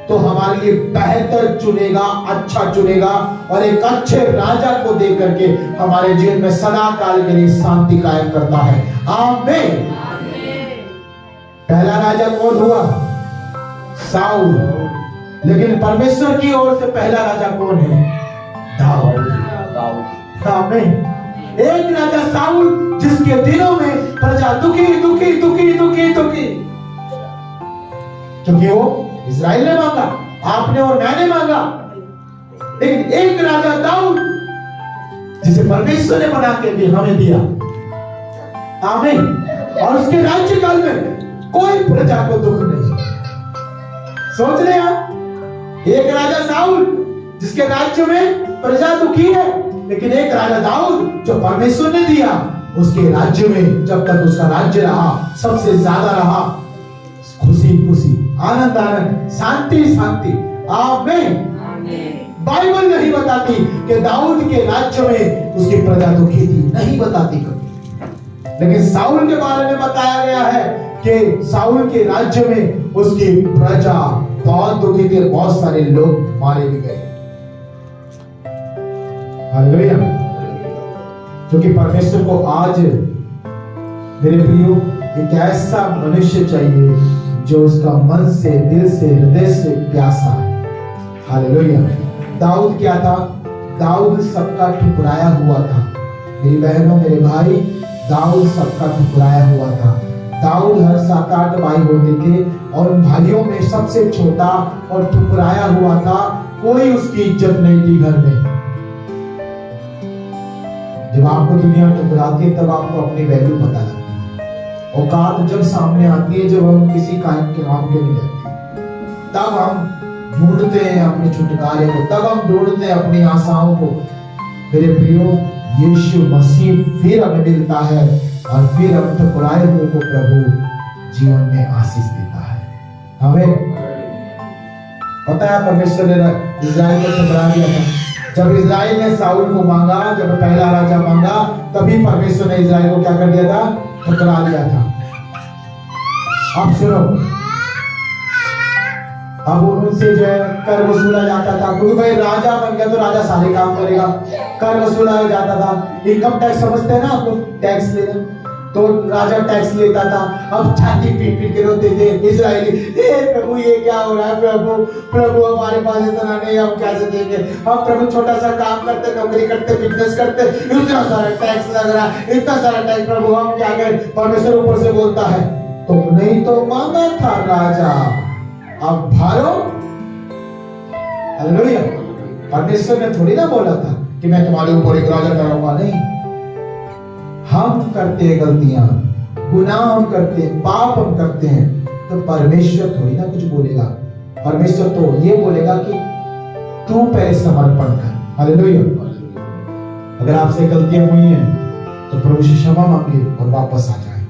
तो हमारे लिए बेहतर चुनेगा, अच्छा चुनेगा और एक अच्छे राजा को दे करके हमारे जीवन में सदा काल के लिए शांति कायम करता है। आमीन। पहला राजा कौन हुआ? साउल। लेकिन परमेश्वर की ओर से पहला राजा कौन है? दाऊद। आमीन। एक राजा साउल जिसके दिनों में प्रजा दुखी दुखी दुखी दुखी दुखी, क्योंकि वो इजराइल ने मांगा, आपने और मैंने मांगा। लेकिन एक राजा दाऊद जिसे परमेश्वर ने बना के भी हमें दिया। आमीन। और उसके राज्यकाल में कोई प्रजा को दुख नहीं। सोच रहे हैं, एक राजा साउल जिसके राज्य में प्रजा दुखी है, लेकिन एक राजा दाऊद जो परमेश्वर ने दिया, उसके राज्य में जब तक उसका राज्य रहा, सबसे ज्यादा रहा खुशी खुशी, आनंद आनंद, शांति शांति। आमीन। बाइबल नहीं बताती कि दाऊद के राज्य में उसकी प्रजा दुखी थी, नहीं बताती कभी। लेकिन साउल के बारे में बताया गया है कि साउल के राज्य में उसकी प्रजा बहुत दुखी थी, बहुत सारे लोग मारे भी गए। हालेलुया। क्योंकि परमेश्वर को आज मेरे प्रियो एक ऐसा मनुष्य चाहिए जो उसका मन से, दिल से, हृदय से प्यासा है। हालेलुया। दाऊद क्या था? दाऊद सबका ठुकराया हुआ था। मेरी बहनों, मेरे भाई, दाऊद सबका ठुकराया हुआ था। दाऊद हर 7-8 भाई होते थे और उन भाइयों में सबसे छोटा और ठुकराया हुआ था। कोई उसकी इज्जत नहीं थी घर में। जब आपको दुनिया ठुकराती है तब आपको अपनी वैल्यू पता लगती है। औकात जब सामने आती है, जब हम किसी काम के नहीं रहते, तब हम ढूंढते हैं अपने छुटकारे को, तब हम ढूंढते हैं अपनी आशाओं को। मेरे प्रियो, यीशु मसीह फिर हमें मिलता है और फिर हम ठुकराए हुए को प्रभु जीवन में आशीष देता है। हमें पता है परमेश्वर ने इस्राएल को ठुकरा दिया था। जब इस्राएल ने साउल को मांगा, जब पहला राजा मांगा, तभी परमेश्वर ने इस्राएल को क्या कर दिया था? ठुकरा दिया था। अब सुनो, अब उनसे जो है कर वसूला जाता था, क्योंकि भाई राजा बन गया तो राजा सारे काम करेगा। कर वसूला जाता था। इनकम टैक्स समझते हैं ना आपको, टैक्स लेना, तो राजा टैक्स लेता था। अब छाती पीट पीट के रोते थे इजरायली, हे प्रभु ये क्या हो रहा है? प्रभु प्रभु हमारे पास इतना नहीं, हम कैसे देंगे? हम प्रभु छोटा सा काम करते, नौकरी करते, बिजनेस करते, इतना सारा टैक्स लग रहा है, इतना सारा टैक्स, प्रभु हम क्या करें? परमेश्वर ऊपर से बोलता है, तुमने ही तो मांगा था राजा, अब भालो। हालेलुया। परमेश्वर ने थोड़ी ना बोला था कि मैं तुम्हारे ऊपर एक राजा कराऊंगा, नहीं। हम करते हैं गलतियां, गुनाह हम करते हैं, पाप हम करते हैं, तो परमेश्वर थोड़ी ना कुछ बोलेगा। परमेश्वर तो ये बोलेगा कि तू पहले समर्पण कर। हालेलुया। अगर आपसे गलतियां हुई हैं तो प्रभु से क्षमा मांगिए और वापस आ जाएं।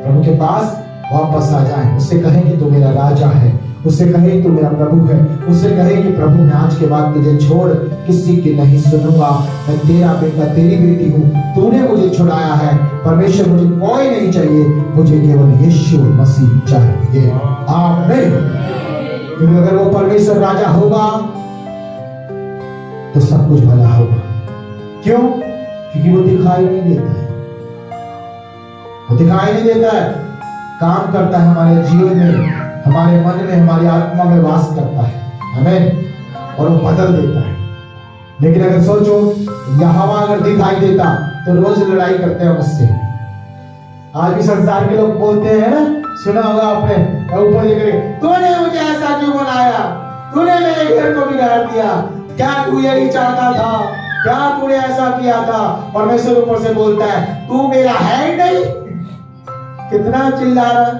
प्रभु के पास वापस आ जाएं। उससे कहें कि तू मेरा राजा है, उससे कहें तू मेरा प्रभु है, उससे कहें कि प्रभु मैं आज के बाद तुझे छोड़ किसी की नहीं सुनूंगा, मैं तेरा बेटा तेरी बेटी हूँ, तूने मुझे छुड़ाया है। परमेश्वर मुझे कोई नहीं चाहिए, मुझे केवल यीशु मसीह चाहिए। आमीन। क्योंकि अगर वो परमेश्वर राजा होगा तो सब कुछ भला होगा। क्यों? क्योंकि वो दिखाई नहीं देता है, वो दिखाई नहीं देता है, काम करता है हमारे जीवन में, हमारे मन में, हमारी आत्मा में वास करता है। आमीन। और वो बदल देता है। लेकिन अगर सोचो यहोवा अगर दिखाई देता तो रोज लड़ाई करते हैं मुझसे। आज भी संसार के लोग बोलते हैं ना, सुना होगा आपने, ऊपर देख तूने मुझे ऐसा क्यों बनाया, तूने मेरे घर को बिगाड़ दिया, क्या तू यही चाहता था, क्या तूने ऐसा किया था। परमेश्वर ऊपर से बोलता है तू मेरा है नहीं। कितना चिल्ला रहा,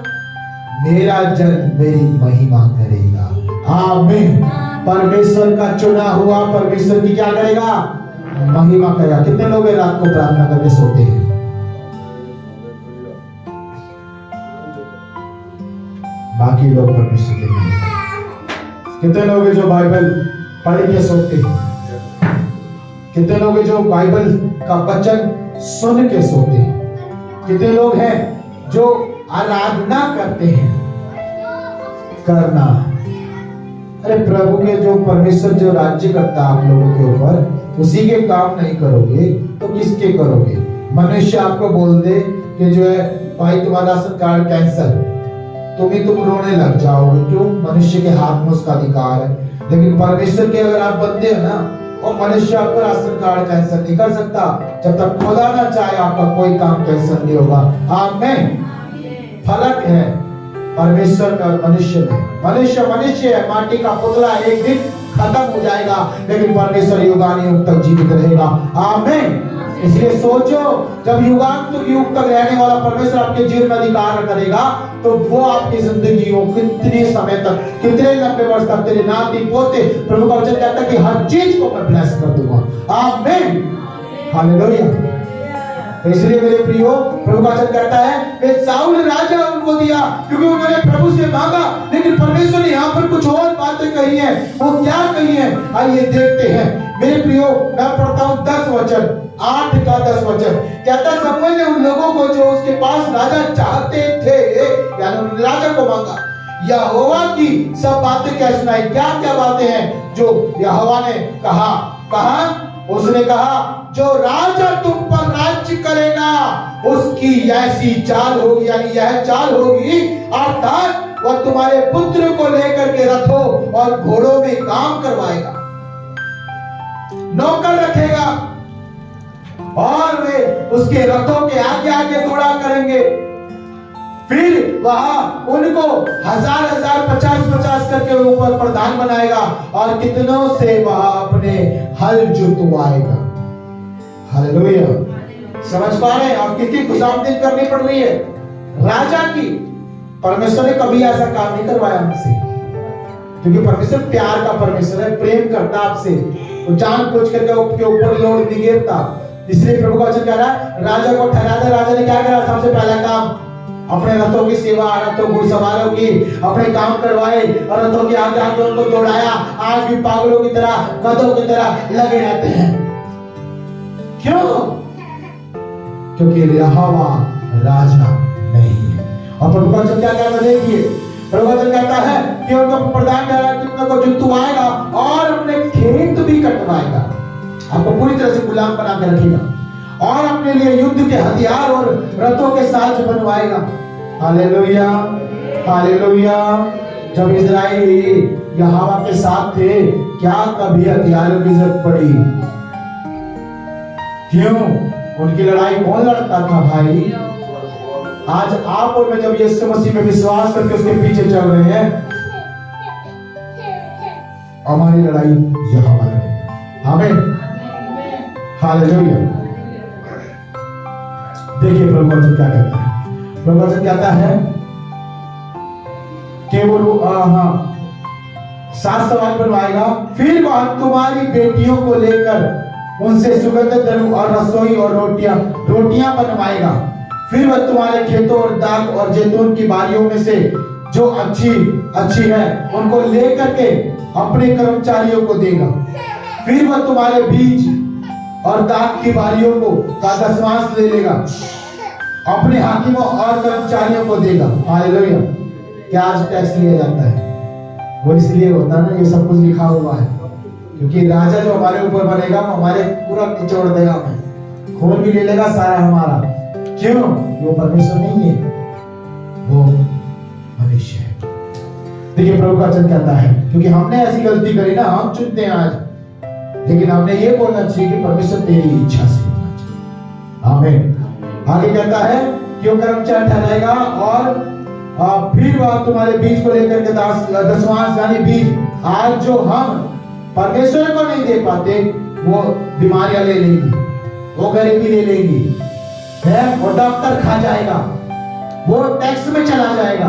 मेरा जन मेरी महिमा करेगा। आमीन। परमेश्वर का चुना हुआ परमेश्वर की क्या करेगा? महिमा करेगा। कितने लोग रात को प्रार्थना करके सोते हैं? बाकी लोग परमेश्वर के नहीं। कितने लोग हैं जो बाइबल पढ़ के सोते हैं? कितने लोग हैं जो बाइबल का वचन सुन के सोते हैं? कितने लोग हैं जो आराधना करते हैं? करना, अरे प्रभु के जो परमेश्वर जो राज्य करता है आप लोगों के ऊपर, उसी के काम नहीं करोगे तो किसके करोगे? मनुष्य आपको बोल दे कि जो है भाई तुम्हारा राशन कार्ड कैंसल, तुम रोने लग जाओगे। क्यों? मनुष्य के हाथ में उसका अधिकार है। लेकिन परमेश्वर के अगर आप बंदे हो ना, और मनुष्य आपका राशन कार्ड कैंसल नहीं कर सकता। जब तक खुदा ना चाहे आपका कोई काम कैंसल नहीं होगा। आमीन। फर्क है परमेश्वर में और मनुष्य में। मनुष्य है, माटी का पुतला, एक दिन खत्म हो जाएगा, लेकिन परमेश्वर युगानुयुग तक जीवित रहेगा। आमीन। इसलिए सोचो, जब युगानुयुग तक रहने वाला परमेश्वर आपके जीवन में अधिकार करेगा, तो वो आपकी जिंदगी को कितने समय तक, कितने लंबे वर्ष तक, तेरे नाती पोते, प्रभु का वचन कहता है कि हर चीज को मैं ब्लेस कर दूंगा। आमीन। हालेलुया। तो इसलिए मेरे प्रियो, प्रभु का वचन कहता है कि साउल राजा उनको दिया क्योंकि उन्होंने प्रभु से मांगा। लेकिन परमेश्वर ने यहाँ पर कुछ और बातें कही हैं। वो क्या कही हैं? आइए देखते हैं। मेरे प्रियो, मैं पढ़ता हूँ 10 वचन, 8 का 10 वचन। कहता है शमूएल ने उन लोगों को जो उसके पास राजा चाहते थे, यानी उन्होंने राजा को मांगा, यहोवा की सब बातें क्या सुनाई। क्या क्या बातें हैं जो यहोवा ने कहा? उसने कहा जो राजा तुम पर राज्य करेगा उसकी ऐसी चाल होगी, यानी यह चाल होगी, अर्थात वह तुम्हारे पुत्र को लेकर के रथों और घोड़ों में काम करवाएगा, नौकर रखेगा और वे उसके रथों के आगे आगे दौड़ा करेंगे। फिर वहां उनको 1000 50 करके ऊपर प्रधान बनाएगा और कितनों से वह अपने हल जुतवाएगा। हालेलुया। समझ पा रहे हैं आप कितनी खुशामदीद करनी पड़ रही है राजा की? परमेश्वर ने कभी ऐसा काम नहीं करवाया हमसे, क्योंकि परमेश्वर प्यार का परमेश्वर है, प्रेम करता आपसे, तो जानबूझ करके उसके ऊपर लोड नहीं गिरता। इसलिए प्रभु का वचन कह रहा है राजा को ठहरा दे। राजा ने क्या करा? सबसे पहला काम अपने रथों की सेवा, रथों घुड़सवारों की अपने काम करवाए और रथों के आगे आगे उनको दौड़ाया। आज भी पागलों की तरह, गधों की तरह लगे रहते हैं। क्यों? क्योंकि यहोवा राजा नहीं है। और प्रभु का वचन क्या कहता है? देखिए, प्रभु का वचन कहता है कि उनको प्रदान करेगा, कितनों को जुतवाएगा और अपने खेत भी कटवाएगा, आपको पूरी तरह से गुलाम बना के रखेगा और अपने लिए युद्ध के हथियार और रथों के साथ बनवाएगा। हालेलुया। हालेलुया। जब इजराइली यहोवा के साथ थे, क्या कभी हथियारों की जरूरत पड़ी? क्यों? उनकी लड़ाई कौन लड़ता था भाई? आज आप और मैं जब यीशु मसीह में विश्वास करके उसके पीछे चल रहे हैं, हमारी लड़ाई यहोवा लड़ेगा। आमीन, हालेलुया। देखिए प्रभु वचन क्या कहता है। प्रभु वचन कहता है कि वो 7 सवाल बनवाएगा, फिर वह तुम्हारी बेटियों को लेकर उनसे सुगंधित द्रव्य और रसोई और रोटियां बनवाएगा। फिर वह तुम्हारे खेतों और दाख और जैतून की बारियों में से जो अच्छी है उनको लेकर के अपने कर्मचारियों को देगा। फिर वह तुम्हारे बीज और दाख की बारियों को का दशमांश ले लेगा, अपने हाकिमों और कर्मचारियों को देगा। हालेलुया। क्या आज टैक्स लिया जाता है? वो इसलिए होता है ना, ये सब कुछ लिखा हुआ है, क्योंकि राजा जो हमारे ऊपर बनेगा वो हमारे पूरा निचोड़ देगा, हमें खून भी ले लेगा सारा हमारा। क्यों? वो परमेश्वर नहीं है, वो मनुष्य है। देखिए प्रभु का वचन कहता है, क्योंकि हमने ऐसी गलती करी ना, हम चुनते हैं आज, लेकिन हमने ये बोलना चाहिए कि परमेश्वर तेरी इच्छा से होना चाहिए। आमीन। आगे कहता है कि वो कर्मचारी ठहराएगा और फिर वह तुम्हारे बीज को लेकर के दशमांश यानी बीज, आज जो हम परमेश्वर को नहीं दे पाते वो बीमारियां ले लेंगी, वो गरीबी ले लेंगी, है वो डॉक्टर खा जाएगा, वो टैक्स में चला जाएगा,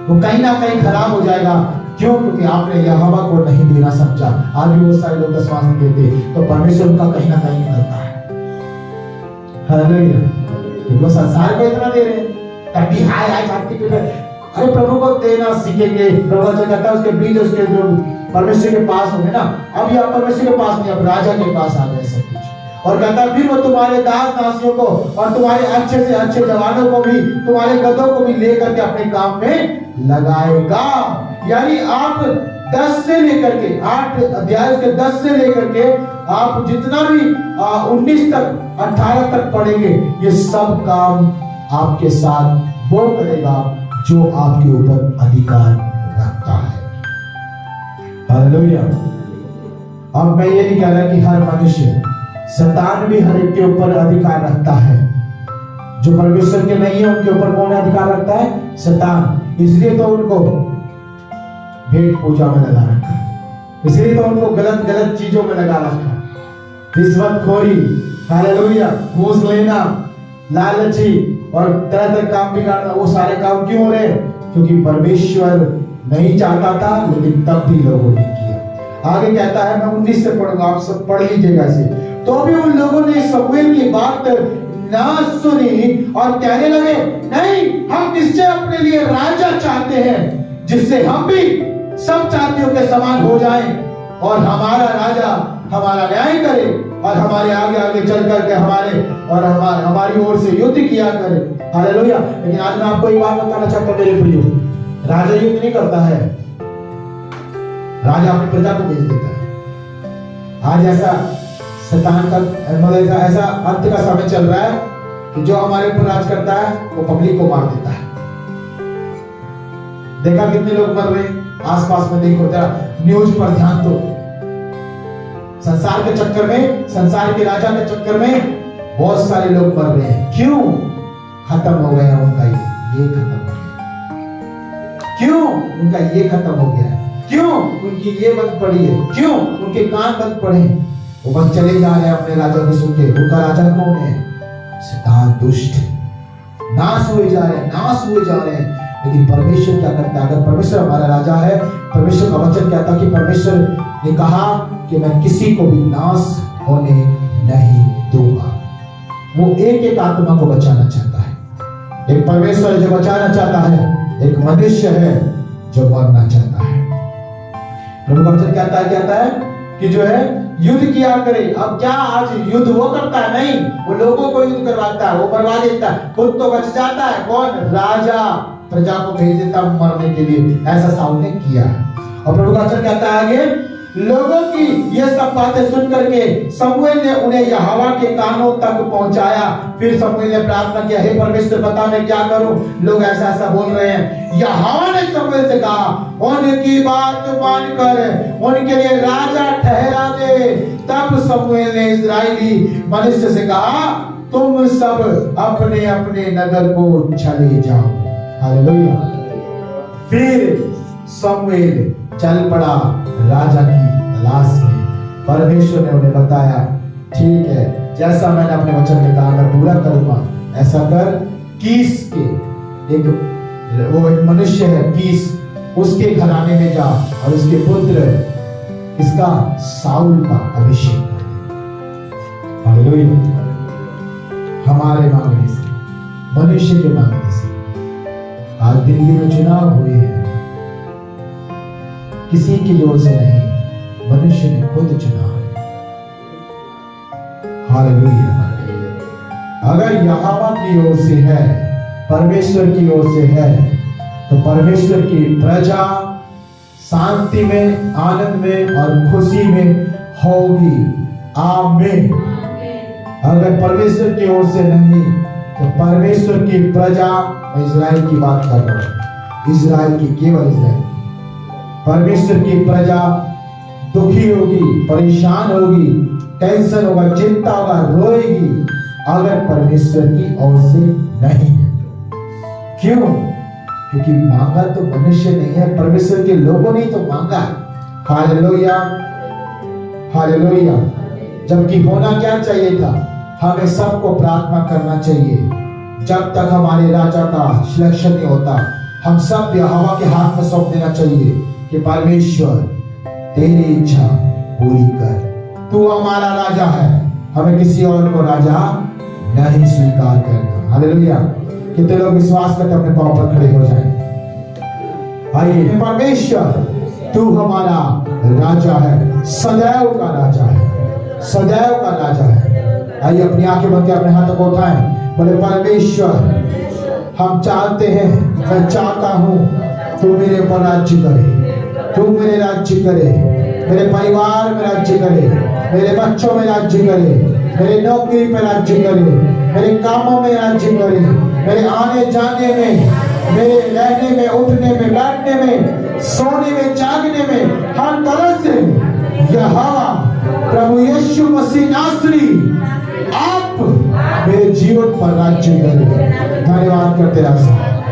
वो कहीं ना कहीं खराब हो जाएगा। क्यों? क्योंकि आपने यहोवा को नहीं देना समझा। आज भी बहुत सारे लोग दशमांश नहीं देते, तो परमेश्वर उनका कहीं ना कहीं निकलता है। हालेलुया। वो संसार को इतना दे रहे हैं, तभी हाय छाती पे, अरे प्रभु को देना सीखेंगे। प्रभु जो कहता है उसके बीज उसके जो परमेश्वर के पास होंगे ना, अब ये परमेश्वर के पास नहीं, अब राजा के पास आ गए सब कुछ। और कहता है फिर वो तुम्हारे दास दासियों को और तुम्हारे अच्छे से अच्छे जवानों को भी, तुम्हारे गधों को भी लेकर के अपने काम में लगाएगा। यानी आप 10 से लेकर के 8 अध्याय के 10 से लेकर के आप जितना भी 19 तक 18 तक पढ़ेंगे, ये सब काम आपके साथ वो करेगा जो आपके ऊपर अधिकार रखता है। हालेलुया। अब मैं ये नहीं कह रहा कि हर मनुष्य, शैतान भी हर एक के ऊपर अधिकार रखता है। जो परमेश्वर के नहीं है उनके ऊपर कौन अधिकार रखता है? शैतान। इसलिए तो उनको भेंट पूजा में लगा रखा है, इसलिए तो उनको गलत गलत चीजों में लगा रखा है, रिश्वतखोरी, हालेलुया, घूस लेना, लालची और तरह तरह काम बिगाड़ना। वो सारे काम क्यों हो रहे? क्योंकि परमेश्वर नहीं चाहता था, लेकिन तब भी लोगों ने किया। आगे कहता है, मैं 19 से पढ़ूंगा, आप सब पढ़ लीजिएगा इसे। तो भी उन लोगों ने शमूएल की बात ना सुनी और कहने लगे, नहीं, हम निश्चय अपने लिए राजा चाहते हैं, जिससे हम भी सब जातियों के समान हो जाएं और हमारा राजा हमारा न्याय करे और हमारे आगे आगे चल करके हमारी ओर से युद्ध किया करे। हालेलुया। लेकिन आज मैं आपको एक बात बताना चाहता हूं मेरे प्रियो, राजा युद्ध नहीं करता है, राजा अपनी प्रजा को भेज देता है। आज ऐसा शैतान का मतलब ऐसा अंत का समय चल रहा है कि जो हमारे ऊपर राज करता है वो पब्लिक को मार देता है। देखा कितने लोग मर रहे हैं आसपास में, देखो जरा न्यूज पर ध्यान दो। संसार के चक्कर में, संसार के राजा के चक्कर में बहुत सारे लोग मर रहे हैं। क्यों? खत्म हो गया उनका ये खत्म हो गया। क्यों? उनका ये खत्म हो गया है। क्यों? उनकी ये बंद पड़ी है। क्यों? उनके कान बंद पड़े, वो बस चले जा रहे हैं अपने राजा को सुन के। उनका राजा कौन है? शैतान, दुष्ट, नाश हुए जा रहे हैं, नाश हुए जा रहे हैं। लेकिन परमेश्वर क्या करता है? अगर परमेश्वर हमारा राजा है, परमेश्वर का वचन कहता है कि परमेश्वर ने कहा कि मैं किसी को भी नाश होने नहीं दूंगा। वो एक एक आत्मा को बचाना चाहता है। एक परमेश्वर जो बचाना चाहता है, एक मनुष्य है जो मरना चाहता है। प्रभु का वचन कहता है कि जो है युद्ध किया करे। अब क्या आज युद्ध वो करता है? नहीं, वो लोगों को युद्ध करवाता है, वो मरवा देता है, खुद तो बच जाता है। कौन? राजा प्रजा को भेज देता मरने के लिए। ऐसा साउल ने किया है। और प्रभु का वचन कहता है आगे, लोगों की ये सब बातें सुन करके शमूएल ने उन्हें यहोवा के कानों तक पहुंचाया। फिर शमूएल ने प्रार्थना किया, हे परमेश्वर बता मैं क्या करूं, लोग ऐसा ऐसा बोल रहे हैं। यहोवा ने शमूएल से कहा, उनकी बात मानकर उनके लिए राजा ठहरा दे। तब शमूएल ने इस्राएली मनुष्य से कहा, तुम सब अपने अपने नगर को चले जाओ। हालेलुया। फिर शमूएल चल पड़ा राजा की तलाश में। परमेश्वर ने उन्हें बताया, ठीक है, जैसा मैंने अपने वचन में कहा मैं पूरा करूंगा। ऐसा कर, कीस के एक मनुष्य है कीस, उसके घराने में जा और उसके पुत्र इसका साउल का अभिषेक कर दे। हालेलुया। हमारे मांगने से, मनुष्य के मांगने से आज दिल्ली में चुनाव हुए हैं, किसी की ओर से नहीं, मनुष्य ने खुद चुना है। हालेलुया। अगर यहोवा की ओर से है, परमेश्वर की ओर से है, तो परमेश्वर की प्रजा शांति में, आनंद में और खुशी में होगी। आमीन। अगर परमेश्वर की ओर से नहीं, तो परमेश्वर की प्रजा, मैं इजराइल की बात कर रहा हूं, इजराइल की, केवल इजराइल, परमेश्वर की प्रजा दुखी होगी, परेशान होगी, टेंशन होगा, चिंता होगा, रोएगी, अगर परमेश्वर की ओर से नहीं है। क्यों? क्योंकि मांगा तो मनुष्य नहीं है, परमेश्वर के लोगों ने तो मांगा। Hallelujah, hallelujah. जबकि होना क्या चाहिए था? हमें सबको प्रार्थना करना चाहिए। जब तक हमारे राजा का सिलेक्शन नहीं होता, हम सब यहोवा के हाथ में सौंप देना चाहिए कि परमेश्वर तेरी इच्छा पूरी कर, तू हमारा राजा है, हमें किसी और को राजा नहीं स्वीकार करना। हालेलुया। कितने लोग विश्वास करके अपने पांव पर खड़े हो जाएं? आइए, परमेश्वर तू हमारा राजा है, सदैव का राजा है, सदैव का राजा है। आइए अपनी आंखें बंद के अपने हाथों को उठाएं, बोले परमेश्वर हम चाहते हैं, मैं चाहता हूं तू मेरे ऊपर राज्य करे, तू मेरे राज्य करे, मेरे परिवार में राज्य करे, मेरे बच्चों में राज्य करे, मेरे नौकरी पे राज्य करे, मेरे कामों में राज्य करे, मेरे आने जाने में, मेरे रहने में, उठने में, बैठने में, सोने में, जागने में, हर तरह से यहोवा प्रभु यीशु मसीह नासरी आप मेरे जीवन पर राज्य करें। धन्यवाद करते रहा,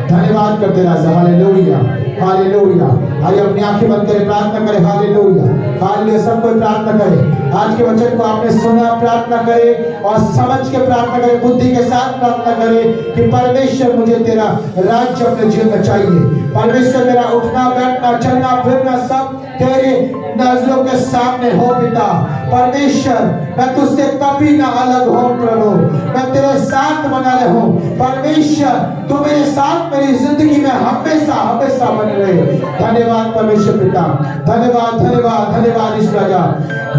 धन्यवाद करते रहा। Hallelujah, hallelujah. आइए अपनी आंखें बंद करें, प्रार्थना करें। Hallelujah, hallelujah. सब कोई प्रार्थना करें। आज के वचन को आपने सुना, प्रार्थना करें और समझ के प्रार्थना करें, बुद्धि के साथ प्रार्थना करें कि परमेश्वर मुझे तेरा राज्य अपने जीवन में चाहिए। परमेश्वर मेरा उठना, बैठना, चलना, फिरना सब तेरे नजरों के सामने हो पिता। परमेश्वर मैं तुझसे कभी ना अलग हो प्रभु, मैं तेरे साथ बना रहूं। परमेश्वर तू मेरे साथ मेरी जिंदगी में हमेशा हमेशा बने रहे। धन्यवाद परमेश्वर पिता, धन्यवाद, धन्यवाद, धन्यवाद इस राजा।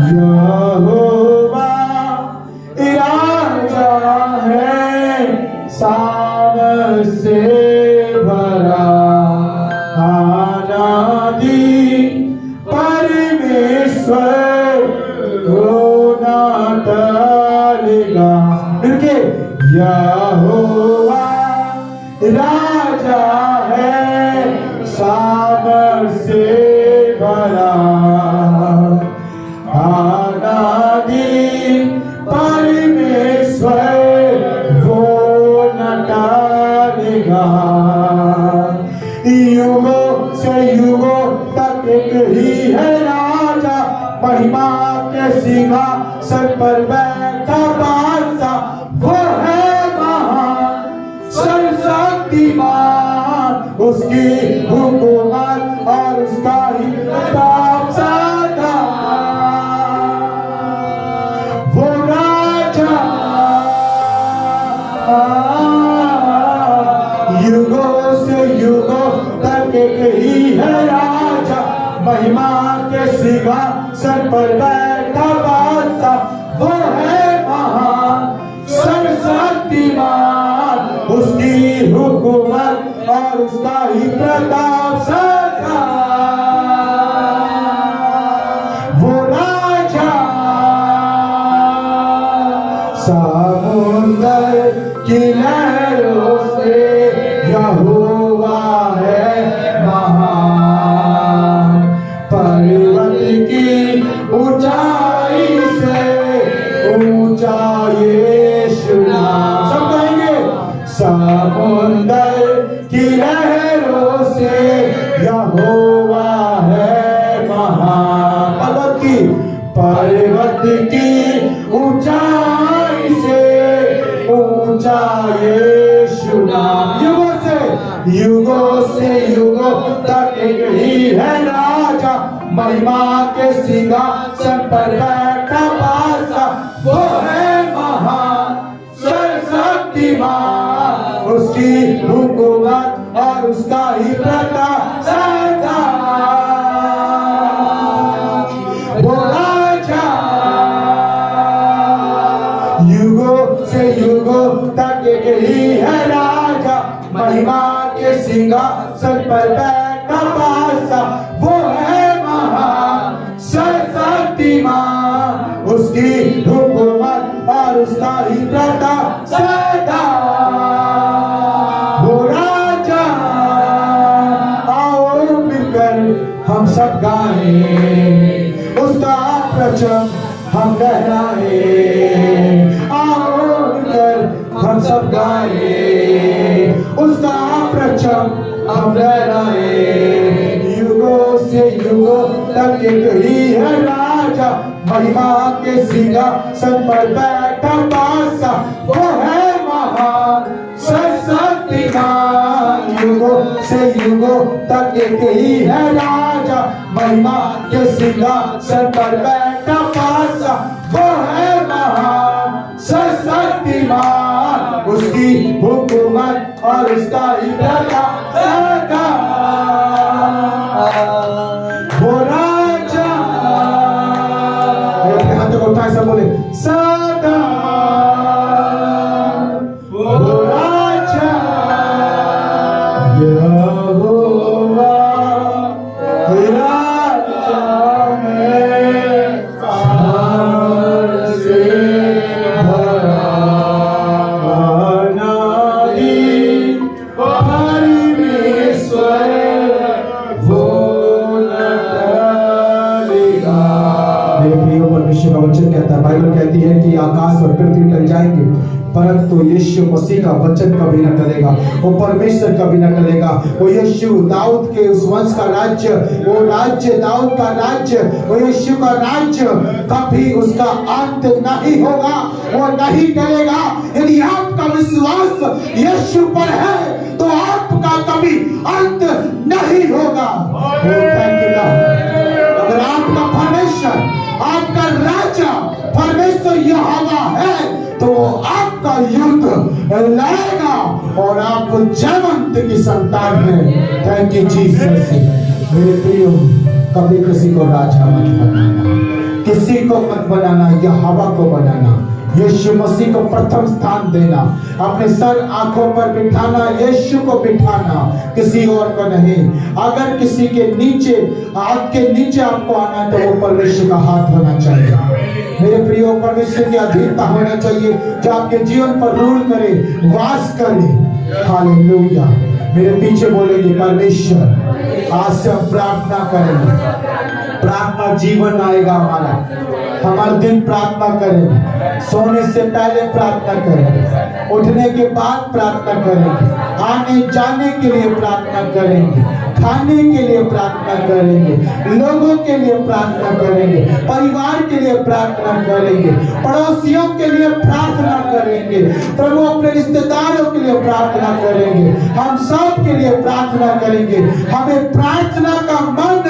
यहोवा राजा है, सामर्थ से भरा, आनादी परमेश्वर रोना टलेगा। मिलके यहोवा राजा है, सामर्थ से भरा, आनादी परमेश्वर वो न टलेगा। युगों से युगों तक एक ही है राजा, महिमा के सिंहासन पर बैठा बादशाह, वो है महान सर्वशक्तिमान, उसकी हुकूमत और उसका ही प्रताप सदा। वो राजा युगों से युगों तक एक ही है राजा, महिमा के सिंहासन पर बैठा बादशाह, वो है महान सर्वशक्तिमान, उसकी हुकूमत और उसका ही प्रताप सदा। वो राजा समुद्र की लहरों से यहोवा है महान, पर्वत की ऊंचाई से ऊंचा यीशु नाम। सब कहेंगे समुद्र की लहरों से यहोवा है यीशु नाम। युगों से युगों तक एक ही है राजा, महिमा के सिंहासन पर बैठा बादशाह, वो है महान सर्वशक्तिमान, उसकी हुकूमत और उसका ही प्रताप सदा। वो राजा युगों से युगों तक एक ही है राजा, महिमा के सिंहासन पर बैठा बादशाह, वो है महान सर्वशक्तिमान, उसकी हुकूमत और उसका ही प्रताप सदा। वो राजा, आओ मिलकर हम सब गाएं, उसका प्रचम हम लहराए, आओ मिलकर हम सब गाएं, उसका प्रचम हम लहराए। युगों से युगों तक एक ही है राजा, महिमा के सिंहासन पर बैठा बादशाह, वो है महान सर्वशक्तिमान। युगों से युगों तक एक ही है राजा, महिमा के सिंहासन पर बैठा बादशाह, वो है महान सर्वशक्तिमान, उसकी हुकूमत और उसका ही प्रताप सदा। वो राजा, अपने हाथों को उठाए सब बोले सदा। वो राजा यहोवा राजा में सार से भरा, परमेश्वर का वचन कहता है, बाइबल कहती है कि आकाश और पृथ्वी टल जाएंगे परंतु यीशु मसीह का वचन कभी न टलेगा, वो परमेश्वर कभी न टलेगा। वो यीशु दाऊद के उस वंश का राज्य, वो राज्य दाऊद का राज्य, वो यीशु का राज्य कभी उसका अंत नहीं होगा, वो नहीं टलेगा। यदि आपका विश्वास यीशु पर है तो आपका कभी अंत नहीं होगा। अगर आपका परमेश्वर, आपका राजा परमेश्वर यहोवा है तो आपका युद्ध लड़ेगा और आप जयवंत की संतान है। Thank you Jesus. मेरे प्रियो, कभी किसी को राजा मत बनाना, किसी को मत बनाना, यहोवा को बनाना, यीशु मसीह को प्रथम स्थान देना, अपने सर आंखों पर बिठाना, यीशु को बिठाना, किसी और को नहीं। अगर किसी के नीचे, आपके नीचे आपको आना है तो वो परमेश्वर का हाथ होना चाहिए। मेरे प्रियो, परमेश्वर की अधीनता होना चाहिए जो आपके जीवन पर रूल करे, वास करे। हालेलुया। मेरे पीछे बोलेंगे, परमेश्वर आज से हम प्रार्थना करेंगे, प्रार्थना जीवन आएगा हमारा, हमारे दिन प्रार्थना करेंगे, सोने से पहले प्रार्थना करेंगे, उठने के बाद प्रार्थना करेंगे, आने जाने के लिए प्रार्थना करेंगे, खाने के लिए प्रार्थना करेंगे, लोगों के लिए प्रार्थना करेंगे, परिवार के लिए प्रार्थना करेंगे, पड़ोसियों के लिए प्रार्थना करेंगे, प्रभु अपने रिश्तेदारों के लिए प्रार्थना करेंगे, हम सब के लिए प्रार्थना करेंगे। हमें प्रार्थना का मन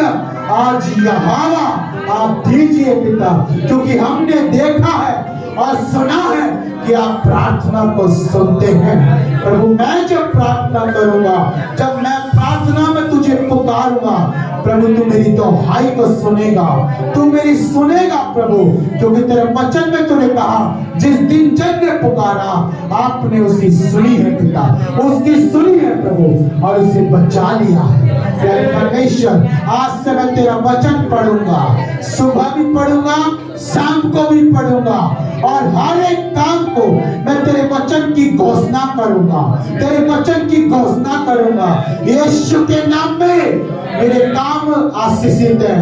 आज यहोवा आप दीजिए पिता, क्योंकि हमने देखा है और सुना है कि आप प्रार्थना को सुनते हैं। प्रभु, मैं जब प्रार्थना करूंगा, जब मैं प्रार्थना में तुझे पुकारूंगा, प्रभु तू मेरी दुहाई को सुनेगा, तू मेरी सुनेगा प्रभु, क्योंकि तेरे वचन में तूने कहा जिस दिन जन ने पुकारा आपने उसकी सुनी है पिता, उसकी सुनी है प्रभु और उसे बचा लिया है। परमेश्वर, आज से मैं तेरा वचन पढ़ूंगा, सुबह भी पढ़ूंगा, शाम को भी पढ़ूंगा और हर एक काम को मैं तेरे वचन की घोषणा करूंगा, तेरे वचन की घोषणा करूंगा। यीशु के नाम में मेरे काम आशीषित है,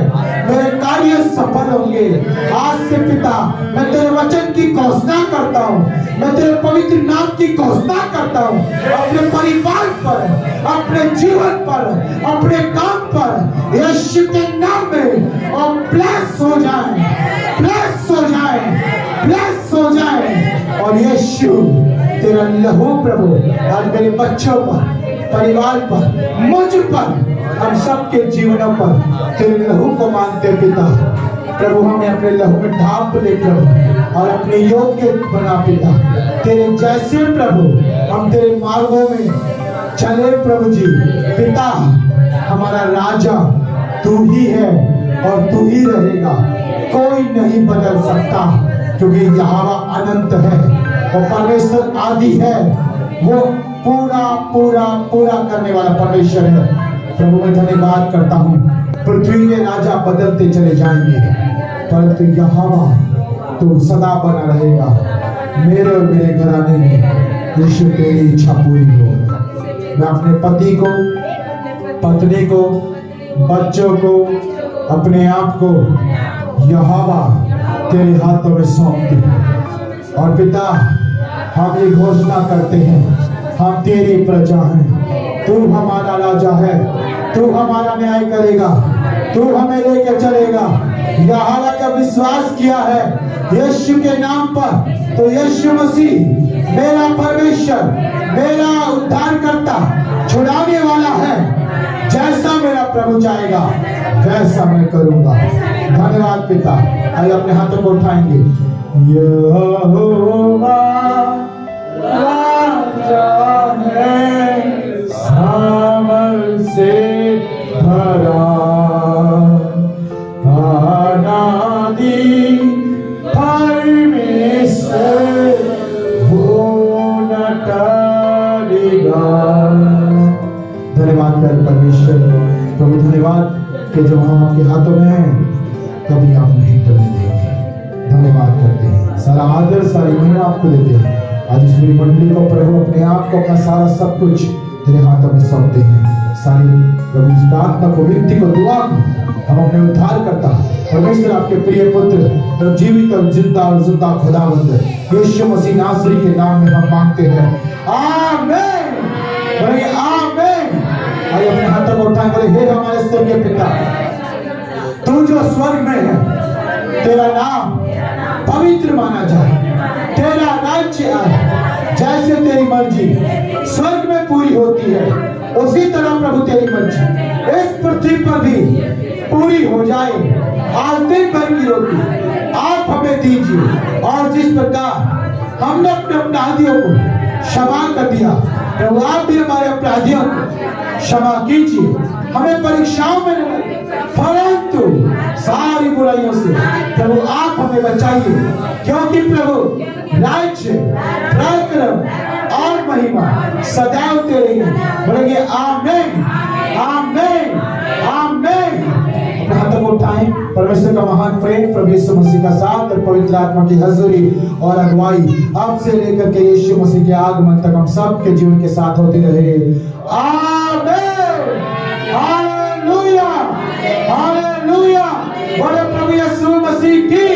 मेरे कार्य सफल होंगे। आज से पिता मैं तेरे वचन की घोषणा करता हूँ, मैं तेरे पवित्र नाम की घोषणा करता हूँ अपने परिवार पर, अपने जीवन पर, अपने काम पर। यीशु के नाम में और ब्लेस हो जाए, ब्लेस हो जाए, ब्लेस हो जाए। और यीशु तेरा लहू प्रभु आज मेरे बच्चों पर, परिवार पर, मुझ पर, हम सबके जीवनों पर तेरे लहू को मांगते पिता। प्रभु हमें अपने लहू में ढांप ले प्रभु और अपने योग्य बना पिता। तेरे जैसे प्रभु हम तेरे मार्गों में चले प्रभु जी। पिता हमारा राजा तू ही है और तू ही रहेगा, कोई नहीं बदल सकता, क्योंकि यहोवा अनंत है और परमेश्वर आदि है। वो पूरा पूरा पूरा करने वाला परमेश्वर है। प्रभु मैं धन्यवाद करता हूँ। पृथ्वी के राजा बदलते चले जाएंगे, परंतु यहोवा तू सदा बना रहेगा। मेरे और मेरे घराने में यीशु तेरी इच्छा पूरी हो। मैं अपने पति को, पत्नी को, बच्चों को, अपने आप को यहोवा तेरे हाथों में सौंपते हैं। और पिता हम ये घोषणा करते हैं, हम तेरी प्रजा हैं, तू हमारा राजा है, तू हमारा न्याय करेगा, तू हमें लेकर चलेगा। यहोवा का विश्वास किया है यीशु के नाम पर, तो यीशु मसीह मेरा परमेश्वर, मेरा उद्धारकर्ता, छुड़ाने वाला है। जैसा मेरा प्रभु चाहेगा वैसा मैं करूंगा। धन्यवाद पिता। आइए अपने हाथों को उठाएंगे। यहोवा राजा है, सामर्थ से भरा, अनादि परमेश्वर वो न टलेगा। धन्यवाद कर परमेश्वर प्रभु, धन्यवाद कि जब हम आपके हाथों में हैं कभी आप नहीं टलने देंगे। धन्यवाद करते हैं, सारा आदर सारी महिमा आपको देते हैं। आज इस पूरी मंडली को प्रभु अपने आप को, अपना सारा सब कुछ तेरे हाथों में सौंपते हैं। सारी प्रभु इस प्रार्थना को, विनती को, दुआ को हम अपने उद्धार करता परमेश्वर आपके प्रिय पुत्र तो जीवित और जिंदा खुदावंद यीशु मसीह नासरी के नाम में हम मांगते हैं, आमीन। बोलिए आमीन। आइए अपने हाथों को उठाएं, बोले हे हमारे स्वर्गीय पिता, तू जो स्वर्ग में है, तेरा नाम पवित्र माना जाए, तेरा राज्य आए, जैसे तेरी मर्जी स्वर्ग में पूरी होती है उसी तरह प्रभु तेरी मर्जी इस पृथ्वी पर भी पूरी हो जाए। आज दिन भर की रोटी आप हमें दीजिए, और जिस प्रकार हमने अपने अपराधियों को क्षमा कर दिया, प्रभु आप भी हमारे अपराधियों को क्षमा कीजिए। हमें परीक्षाओं में न डालिए, परंतु सारी बुराइयों से प्रभु आप हमें बचाइए, क्योंकि प्रभु राज्य, पराक्रम और महिमा सदैव तेरे हैं। बोलेंगे आमीन, आमीन, आमीन। अपने हाथों को उठाएं। परमेश्वर का महान प्रेम, प्रभु यीशु मसीह का साथ और पवित्र आत्मा की हजूरी और अगुवाई अब से लेकर के यीशु मसीह के आगमन तक हम सब के जीवन के साथ होती रहे। आमीन, हालेलुया, हालेलुया। बोले प्रभु यीशु मसीह की